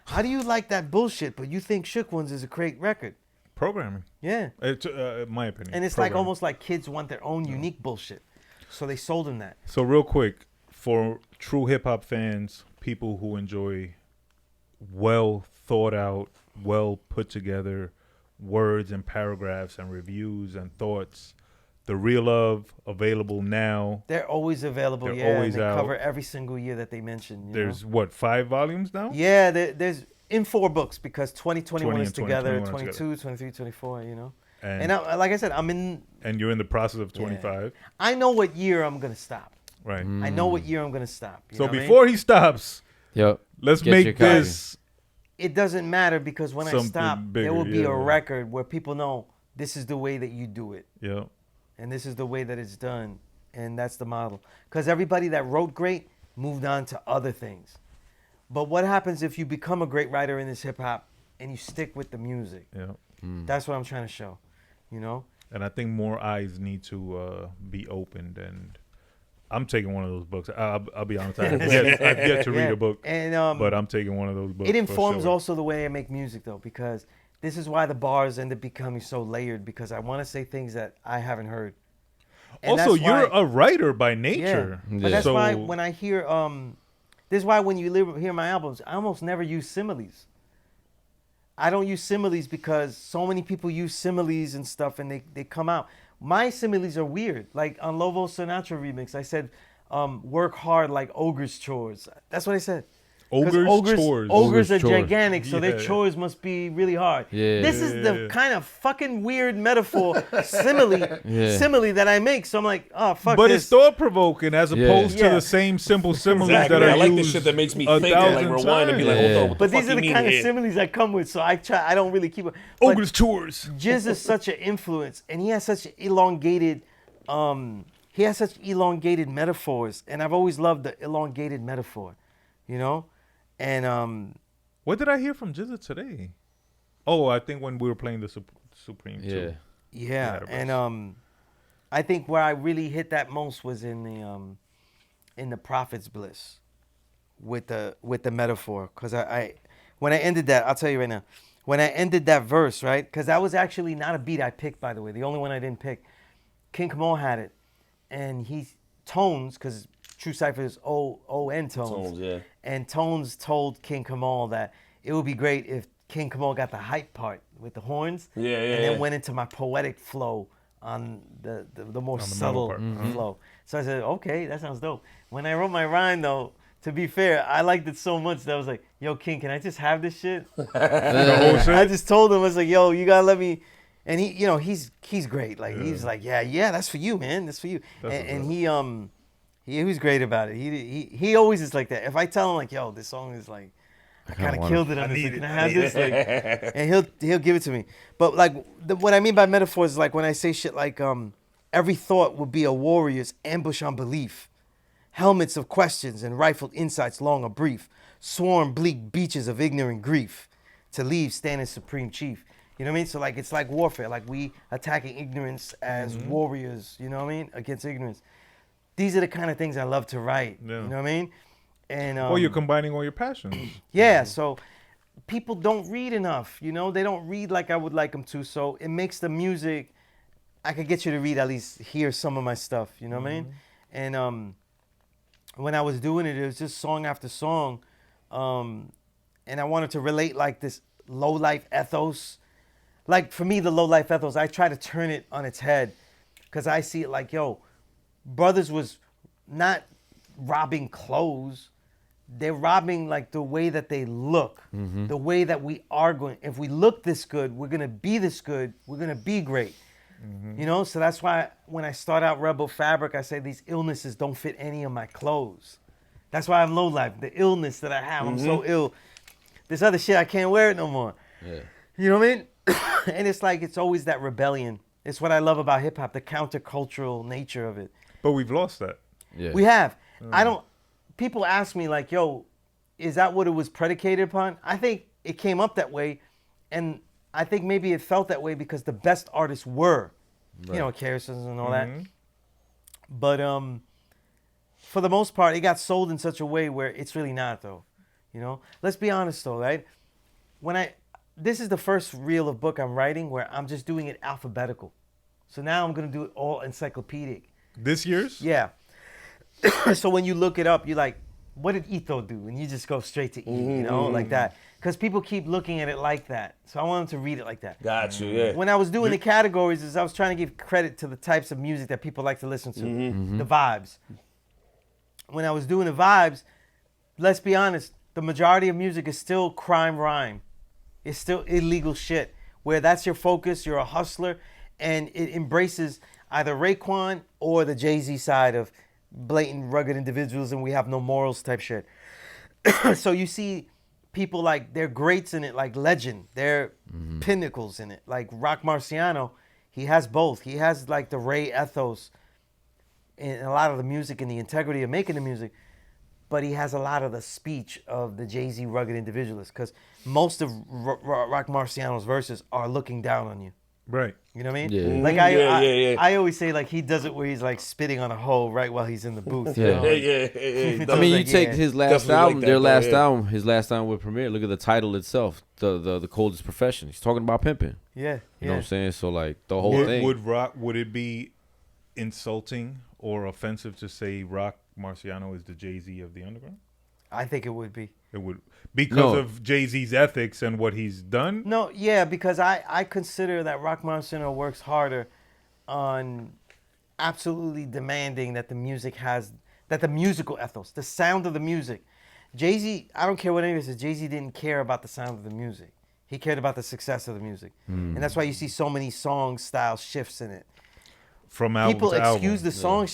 How do you like that bullshit, but you think Shook Ones is a great record? Programming. Yeah. It's my opinion. And it's like Programming. almost like kids want their own unique bullshit. So they sold them that. So real quick, for true hip hop fans, people who enjoy well thought out, well put together words and paragraphs and reviews and thoughts, The Real Love available now. They're always available, They're yeah. always and they out. cover every single year that they mention. You There's know? what, 5 volumes now? Yeah, there's in 4 books because 2021 20 is and together, 2021 is 22, 23, 24, you know. And, And I, like I said, I'm in. and you're in the process of Yeah. 25, I know what year I'm gonna stop. right? I know what year I'm gonna stop. You So know what I mean? before he stops, Yep. let's Get your make copy. this. It doesn't matter because when I Something stop, bigger, there will be yeah. a record where people know this is the way that you do it, Yeah. and this is the way that it's done, and that's the model. Because everybody that wrote great moved on to other things. But what happens if you become a great writer in this hip hop and you stick with the music? Yeah. That's what I'm trying to show, you know. And I think more eyes need to be opened and I'm taking one of those books. I'll be honest. I've yet to read a book, and but I'm taking one of those books. it informs for sure. also the way I make music, though, because this is why the bars end up becoming so layered, because I want to say things that I haven't heard. And Also, that's you're why- a writer by nature. But that's So- why when I hear this is why when you hear my albums, I almost never use similes. I don't use similes because so many people use similes and stuff, and they come out. My similes are weird. Like on Lovo Sinatra remix, I said, work hard like ogres' chores. That's what I said. 'Cause Ogres' chores. Ogres are Ogres' chores. gigantic, so their Yeah. chores must be really hard. Yeah. This is the kind of fucking weird metaphor simile that I make. So I'm like, oh fuck But this. it's thought provoking as opposed to Yeah. the same simple similes Exactly. that are I like used the shit that makes me a think and like thousand rewind and be like, times. hold on, what the But fuck these are you the mean kind of here? similes I come with, so I don't really keep it. But Ogres' chores. Jizz is such an influence, and he has such elongated metaphors, and I've always loved the elongated metaphor, you know? And What did I hear from Jizza today? Oh, I think when we were playing the Supreme Yeah. 2. yeah, Database. and I think where I really hit that most was in the Prophet's Bliss with the metaphor, because I when I ended that, I'll tell you right now, when I ended that verse, right, because that was actually not a beat I picked, by the way, the only one I didn't pick. King Kamal had it, and he tones, because True Cypher is O-N tones. Tones, yeah. And Tones told King Kamal that it would be great if King Kamal got the hype part with the horns, Yeah, yeah, and then yeah. went into my poetic flow on the more the subtle mellow part. flow. So I said, okay, that sounds dope. When I wrote my rhyme, though, to be fair, I liked it so much that I was like, yo, King, can I just have this shit? The whole shit? I just told him, I was like, yo, you gotta let me. And he, you know, he's great. Like he's like, yeah, that's for you, man. That's for you. And he was great about it. He always is like that. If I tell him like, yo, this song is like, I kind of killed it on this. Like, can I have this? Like, and he'll give it to me. But like, what I mean by metaphors is like when I say shit like, every thought would be a warrior's ambush on belief, helmets of questions and rifled insights long or brief, swarm bleak beaches of ignorant grief, to leave standing supreme chief. You know what I mean? So like it's like warfare. Like we attacking ignorance as warriors. You know what I mean? Against ignorance. These are the kind of things I love to write. Yeah. You know what I mean? And Well, you're combining all your passions. yeah. So people don't read enough. You know, they don't read like I would like them to. So it makes the music. I could get you to read, at least hear some of my stuff. You know what I mean? And when I was doing it, it was just song after song, and I wanted to relate like this low life ethos. Like for me, the low life ethos, I try to turn it on its head, because I see it like, yo, brothers was not robbing clothes. They're robbing like the way that they look, the way that we are going. If we look this good, we're gonna be this good. We're gonna be great. You know, so that's why when I start out Rebel Fabric, I say these illnesses don't fit any of my clothes. That's why I'm low life. The illness that I have, I'm so ill. This other shit, I can't wear it no more. Yeah. You know what I mean? And it's like, it's always that rebellion. It's what I love about hip hop, the countercultural nature of it. But we've lost that. Yeah. We have. People ask me like, yo, is that what it was predicated upon? I think it came up that way. And I think maybe it felt that way because the best artists were, you know, Harrison's and all that. But for the most part, it got sold in such a way where it's really not, though. You know, let's be honest though, right? This is the first reel of book I'm writing where I'm just doing it alphabetical. So now I'm gonna do it all encyclopedic. This year's? Yeah. So when you look it up, you're like, what did Etho do? And you just go straight to E, you know, like that. Because people keep looking at it like that. So I want them to read it like that. Got you, yeah. When I was doing the categories, is I was trying to give credit to the types of music that people like to listen to, the vibes. When I was doing the vibes, let's be honest, the majority of music is still crime rhyme. It's still illegal shit, where that's your focus, you're a hustler, and it embraces either Raekwon or the Jay-Z side of blatant, rugged individuals and we have no morals type shit. So you see people like, they're greats in it, like Legend. They're pinnacles in it. Like Rock Marciano, he has both. He has like the Ray ethos in a lot of the music and the integrity of making the music, but he has a lot of the speech of the Jay-Z rugged individualist, because most of Rock Marciano's verses are looking down on you. Right. You know what I mean? Yeah. Like Yeah. I always say like he does it where he's like spitting on a hole right while he's in the booth. You Yeah. know? Yeah. I mean, you like, take yeah. his last Definitely like album, that, their though, last yeah. album, his last album with Premier. Look at the title itself, the coldest profession. He's talking about pimping. Yeah. You know what I'm saying? So like the whole Would, thing. would it be insulting or offensive to say Rock Marciano is the Jay-Z of the underground? I think it would be. It would, because No. of Jay-Z's ethics and what he's done. No, yeah, because I consider that Rock Marciano works harder on absolutely demanding that the music has, that the musical ethos, the sound of the music. Jay-Z, I don't care what anybody says, Jay-Z didn't care about the sound of the music. He cared about the success of the music. And that's why you see so many song style shifts in it. From album People to excuse album. the song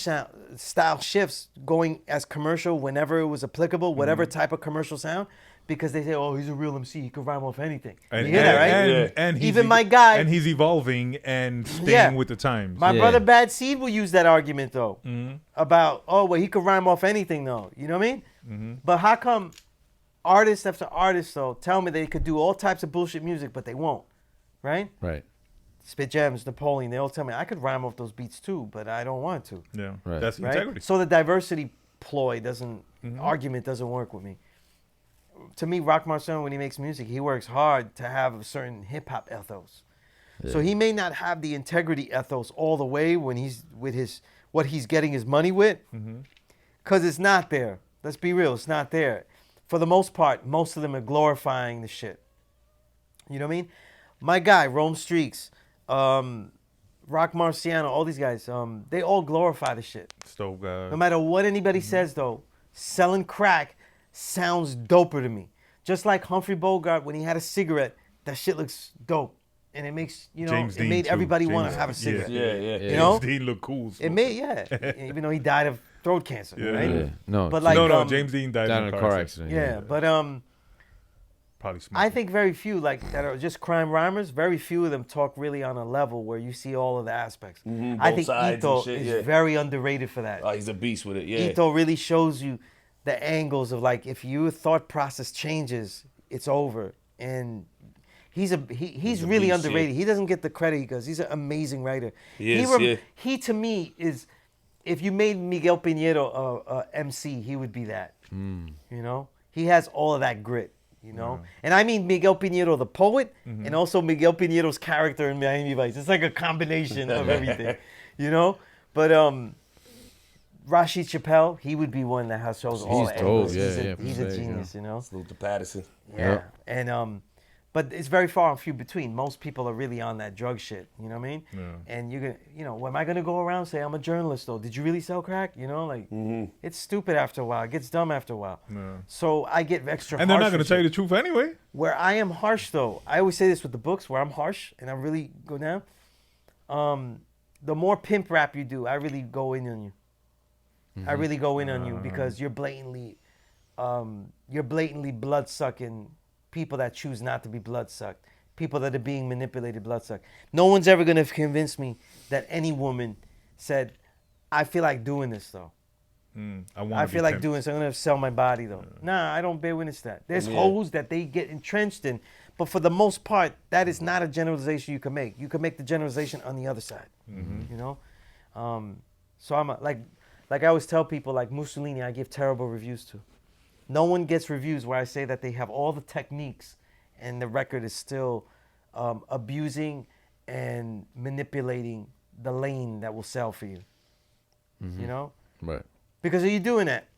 style shifts going as commercial whenever it was applicable, whatever type of commercial sound, because they say, "Oh, he's a real MC. He can rhyme off anything." You hear that, right? And he's Even my guy, and he's evolving and staying Yeah. with the times. my Yeah. brother Bad Seed will use that argument though, about he could rhyme off anything though. You know what I mean? But how come artists after artists though tell me they could do all types of bullshit music, but they won't, right? Right. Spit Gems, Napoleon, they all tell me I could rhyme off those beats too, but I don't want to. Yeah, Right. that's Right? integrity. So the diversity ploy argument doesn't work with me. To me, Rock Marciano, when he makes music, he works hard to have a certain hip hop ethos. So he may not have the integrity ethos all the way when he's with his what he's getting his money with, because it's not there. Let's be real, it's not there. For the most part, most of them are glorifying the shit. You know what I mean? My guy, Rome Streaks, Rock Marciano, all these guys, they all glorify the shit. Stove No God. matter what anybody says, though, selling crack sounds doper to me. Just like Humphrey Bogart, when he had a cigarette, that shit looks dope. And it makes, James it Dean made too. everybody want James- to have a cigarette. Yeah. You know? James Dean look cool. It made, even though he died of throat cancer, Yeah. right? Yeah. No. But like, no, James Dean died down in in a car accident. yeah, but Probably smoking. I think very few like that are just crime rhymers. Very few of them talk really on a level where you see all of the aspects. I both think sides and Ito shit, is yeah. very underrated for that. Oh, he's a beast with it. Yeah. Ito really shows you the angles of like if your thought process changes, it's over. And he's really beast, underrated. yeah. He doesn't get the credit because he's an amazing writer. He is, He to me is, if you made Miguel Piñero a MC, he would be that. You know, he has all of that grit. You know, and I mean Miguel Piñero the poet, and also Miguel Piñero's character in Miami Vice. It's like a combination of everything, you know. But Rashid Chappelle, he would be one that shows all He's the dope, angles. yeah, He's yeah, a genius, you know. Salute to Patterson. Yeah, and but it's very far and few between. Most people are really on that drug shit. You know what I mean? Yeah. And you're gonna, am I gonna go around and say I'm a journalist though? Did you really sell crack? You know, like it's stupid after a while. It gets dumb after a while. Yeah. So I get extra. And they're not harsh going to with tell you shit. the truth anyway. Where I am harsh though, I always say this with the books, where I'm harsh and I really go down. The more pimp rap you do, I really go in on you. I really go in on you because you're blatantly blood sucking people that choose not to be blood sucked, people that are being manipulated, blood sucked. No one's ever gonna convince me that any woman said, "I feel like doing this though. I feel like doing this. I'm gonna sell my body though." Nah, I don't bear witness to that. There's hoes that they get entrenched in, but for the most part, that is not a generalization you can make. You can make the generalization on the other side. You know, so I'm like I always tell people, like Mussolini, I give terrible reviews to. No one gets reviews where I say that they have all the techniques, and the record is still abusing and manipulating the lane that will sell for you. You know. Right. Because are you doing that?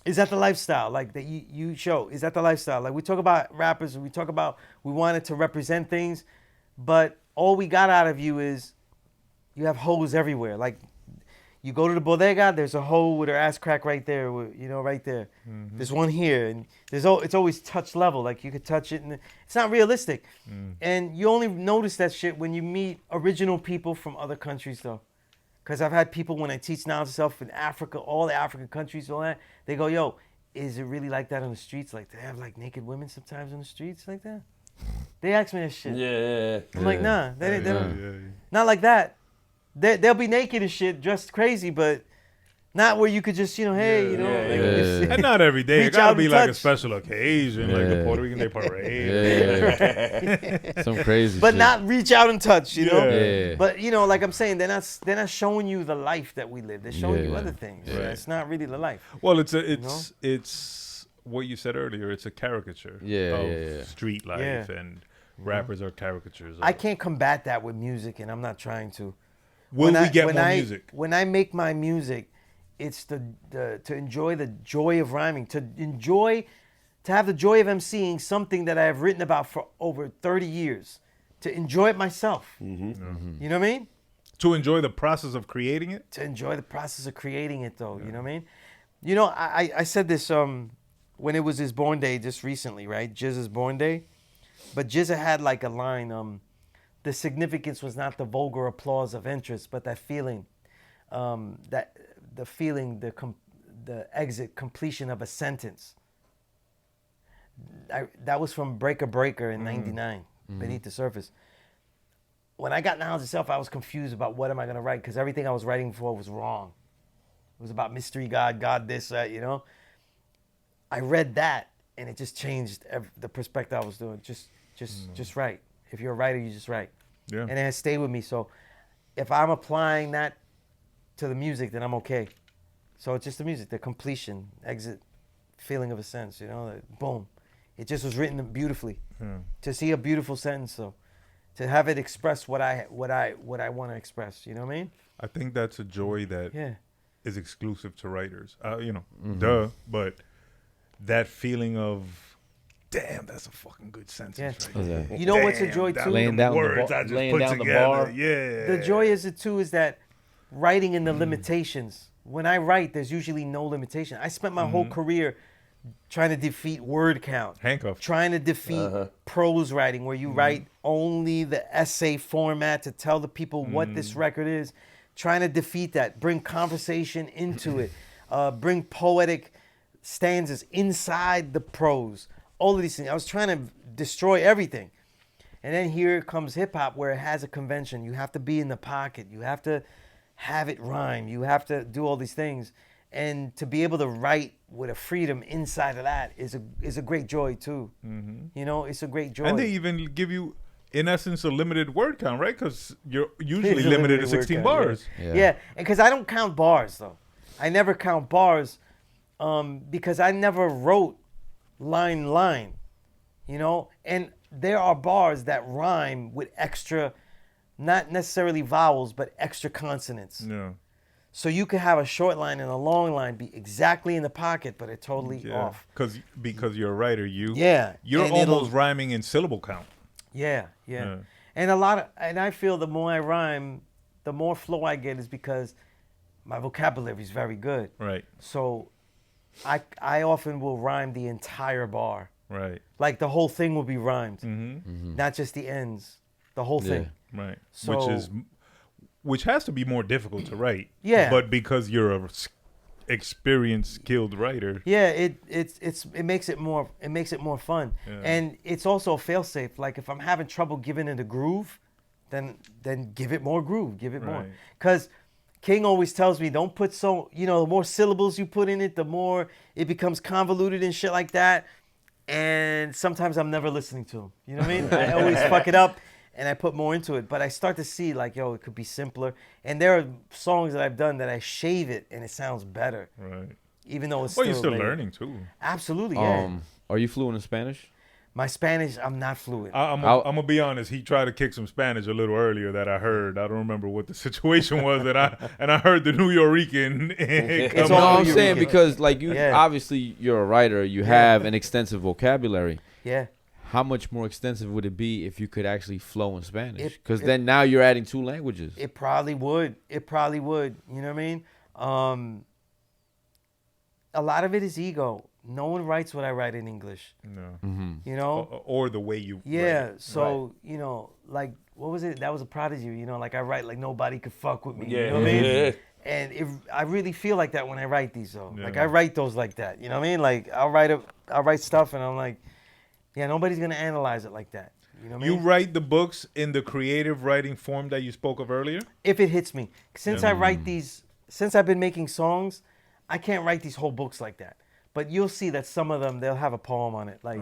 Is that the lifestyle like that you show? Is that the lifestyle? Like we talk about rappers, we talk about we wanted to represent things, but all we got out of you is you have hoes everywhere. Like you go to the bodega, there's a hoe with her ass crack right there, right there. There's one here, and it's always touch level. Like you could touch it, and it's not realistic. And you only notice that shit when you meet original people from other countries, though. Because I've had people, when I teach knowledge of self in Africa, all the African countries, all that, they go, yo, is it really like that on the streets? Like, they have, like, naked women sometimes on the streets like that? They ask me that shit. Yeah. I'm like, nah, they don't. Not like that. They'll be naked and shit, dressed crazy, but Not where you could just, hey, And not every day. It Reach gotta out be and like a touch. special occasion, like the Puerto Rican Day Parade. Some crazy but shit. not reach out and touch, Yeah. But like I'm saying, they're not showing you the life that we live. They're showing you Yeah. other things. Yeah. It's not really the life. Well, it's what you said earlier. It's a caricature of street life, and rappers are caricatures. I can't combat that with music, and I'm not trying to. Will we get more music? When I make my music, it's to enjoy the joy of rhyming, to have the joy of emceeing something that I have written about for over 30 years, to enjoy it myself. Mm-hmm. You know what I mean? To enjoy the process of creating it? To enjoy the process of creating it, though. You know what I mean? I said this when it was his born day just recently, right? Jizz's born day. But Jizza had like a line, the significance was not the vulgar applause of interest, but that feeling, the exit, completion of a sentence. That was from Breaker Breaker in 99, Beneath the Surface. When I got Knowledge Itself, I was confused about what am I going to write, because everything I was writing for was wrong. It was about mystery God this, that, I read that, and it just changed the perspective I was doing. Just write. If you're a writer, you just write. Yeah. And it has stayed with me. So if I'm applying that to the music, then I'm okay. So it's just the music, the completion, exit, feeling of a sense, boom. It just was written beautifully. To see a beautiful sentence, though. To have it express what I want to express. You know what I mean? I think that's a joy that is exclusive to writers. But that feeling of, damn, that's a fucking good sentence. Yeah. Right there. You know what's a joy, too? Laying down words I just laying put down together. the bar. Yeah. The joy is that writing in the limitations. When I write, there's usually no limitation. I spent my whole career trying to defeat word count. Handcuffed. Trying to defeat prose writing, where you write only the essay format to tell the people what this record is. Trying to defeat that. Bring conversation into it. Bring poetic stanzas inside the prose. All of these things. I was trying to destroy everything. And then here comes hip hop, where it has a convention. You have to be in the pocket. You have to have it rhyme. You have to do all these things. And to be able to write with a freedom inside of that is a great joy too. It's a great joy. And they even give you, in essence, a limited word count, right? Because you're usually It's a limited limited to word 16 count, bars. Yeah, and because I don't count bars, though. I never count bars because I never wrote line, and there are bars that rhyme with extra, not necessarily vowels, but extra consonants. Yeah. So you could have a short line and a long line be exactly in the pocket, but it's totally off. Because you're a writer, you're and almost rhyming in syllable count. Yeah. And I feel the more I rhyme, the more flow I get, is because my vocabulary is very good. Right. So I often will rhyme the entire bar. Right. Like the whole thing will be rhymed, Mm-hmm. not just the ends. The whole thing. Right. So, Which has to be more difficult to write. Yeah. But because you're a experienced, skilled writer. Yeah, it makes it more fun. Yeah. And it's also a fail-safe. Like if I'm having trouble giving it a groove, then give it more groove, give it more. Right. Cuz King always tells me, don't put the more syllables you put in it, the more it becomes convoluted and shit like that. And sometimes I'm never listening to him. You know what I mean? I always fuck it up. And I put more into it, but I start to see like, it could be simpler. And there are songs that I've done that I shave it and it sounds better. Right. Even though it's you're still learning too. Absolutely, yeah. Are you fluent in Spanish? My Spanish, I'm not fluent. I'm gonna be honest. He tried to kick some Spanish a little earlier that I heard. I don't remember what the situation was and I heard the New Yorican. It's No, all I'm you saying can- because like you, Yeah. obviously you're a writer. You have an extensive vocabulary. Yeah. How much more extensive would it be if you could actually flow in Spanish? It- Because it- then now you're adding 2 languages. It probably would. You know what I mean? A lot of it is ego. No one writes what I write in English. No. You know? Or the way you. Yeah. write. So, like, what was it? That was a Prodigy. Like I write like nobody could fuck with me. Yeah. You know what I mean? Yeah. And I really feel like that when I write these, though. Yeah. Like I write those like that. You know what I mean? Like I'll write stuff and I'm like, yeah, nobody's gonna analyze it like that. You know what I You mean? write the books in the creative writing form that you spoke of earlier. If it hits me, since I write these since I've been making songs, I can't write these whole books like that. But you'll see that some of them, they'll have a poem on it. Like,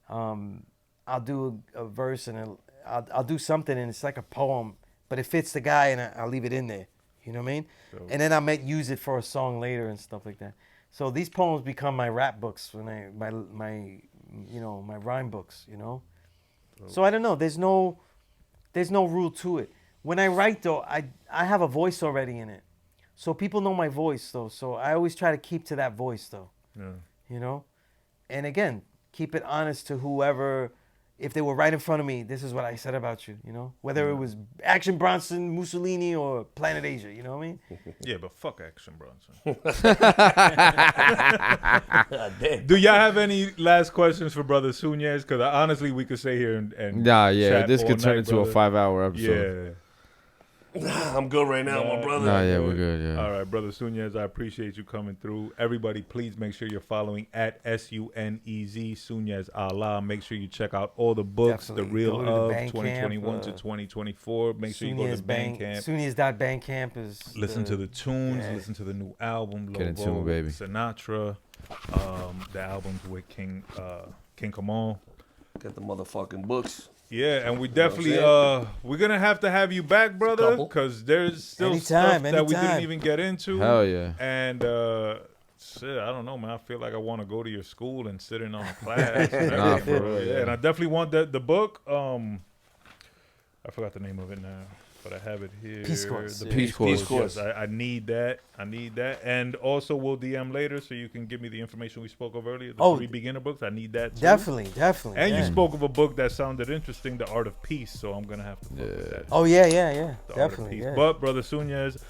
I'll do a verse and I'll do something and it's like a poem, but it fits the guy and I'll leave it in there. You know what I mean? So, and then I might use it for a song later and stuff like that. So these poems become my rap books when my rhyme books. You know. So I don't know. There's no rule to it. When I write though, I have a voice already in it, so people know my voice though. So I always try to keep to that voice though. yeah. You know, and again, keep it honest to whoever. If they were right in front of me, this is what I said about you, you know? Whether it was Action Bronson, Mussolini, or Planet Asia, you know what I mean? Yeah, but fuck Action Bronson. Damn. Do y'all have any last questions for Brother Sunez? Because honestly, we could stay here and chat this all could turn night, into brother. a 5-hour episode. Yeah. I'm good right now, my brother. Nah, yeah, we're good, yeah. All right, Brother Sunez, I appreciate you coming through. Everybody, please make sure you're following at SUNEZ, Sunez Allah. Make sure you check out all the books, Definitely. The Real Go to of the Bandcamp, 2021 to 2024. Make sure you go to Bandcamp. Sunez.bandcamp is... Listen to the tunes, listen to the new album, Get in Logo, tune, baby. Sinatra, the albums with King Kamal. Get the motherfucking books. Yeah, and we definitely we're gonna have to have you back, brother, Couple. because there's still Anytime, stuff that we didn't anytime. even get into. Hell yeah. And shit, I don't know, man. I feel like I want to go to your school and sit in on a class. And Nah, everything, for bro. real, Yeah, yeah. and I definitely want the book. I forgot the name of it now, but I have it here. Peace Corps. The Yeah. Peace Corps. Peace Corps. Yes, I need that. And also we'll DM later so you can give me the information we spoke of earlier. The 3 beginner books. I need that too. Definitely. And yeah. you spoke of a book that sounded interesting, The Art of Peace. So I'm gonna have to fuck with that. Oh, yeah. The Art of Definitely, Peace. yeah. But Brother Sunez,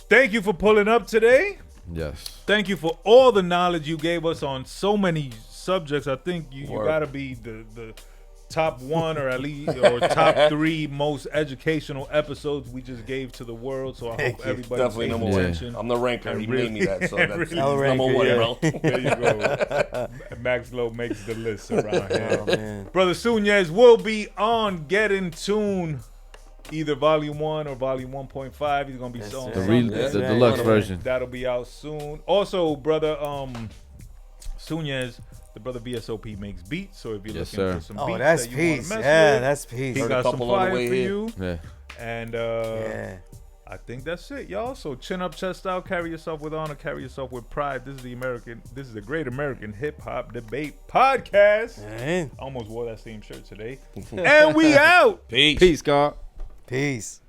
thank you for pulling up today. Yes. Thank you for all the knowledge you gave us on so many subjects. I think you Word. gotta be the top one or at least or top 3 most educational episodes we just gave to the world. So I Thank hope you. everybody Definitely pays number one. attention. I'm the ranker. And He really- made me that, so that's really- El number Ranker, one, yeah. bro. There you go. Max Low makes the list around here. Oh, man. Brother Sunez will be on Get in Tune, either Volume 1 or Volume 1.5. He's gonna be Yes, on sir. The something. deluxe version. That'll be out soon. Also, brother Sunez, the brother VSOP makes beats. So if you're Yes, looking sir. for some Oh, beats that's that you want peace. to mess Yeah, with, that's peace. he Heard a got some couple on the fire way for here. you. Yeah. And Yeah. I think that's it, y'all. So chin up, chest out, carry yourself with honor, carry yourself with pride. This is the Great American Hip Hop Debate Podcast. Man. I almost wore that same shirt today. And we out. Peace. Peace, God. Peace.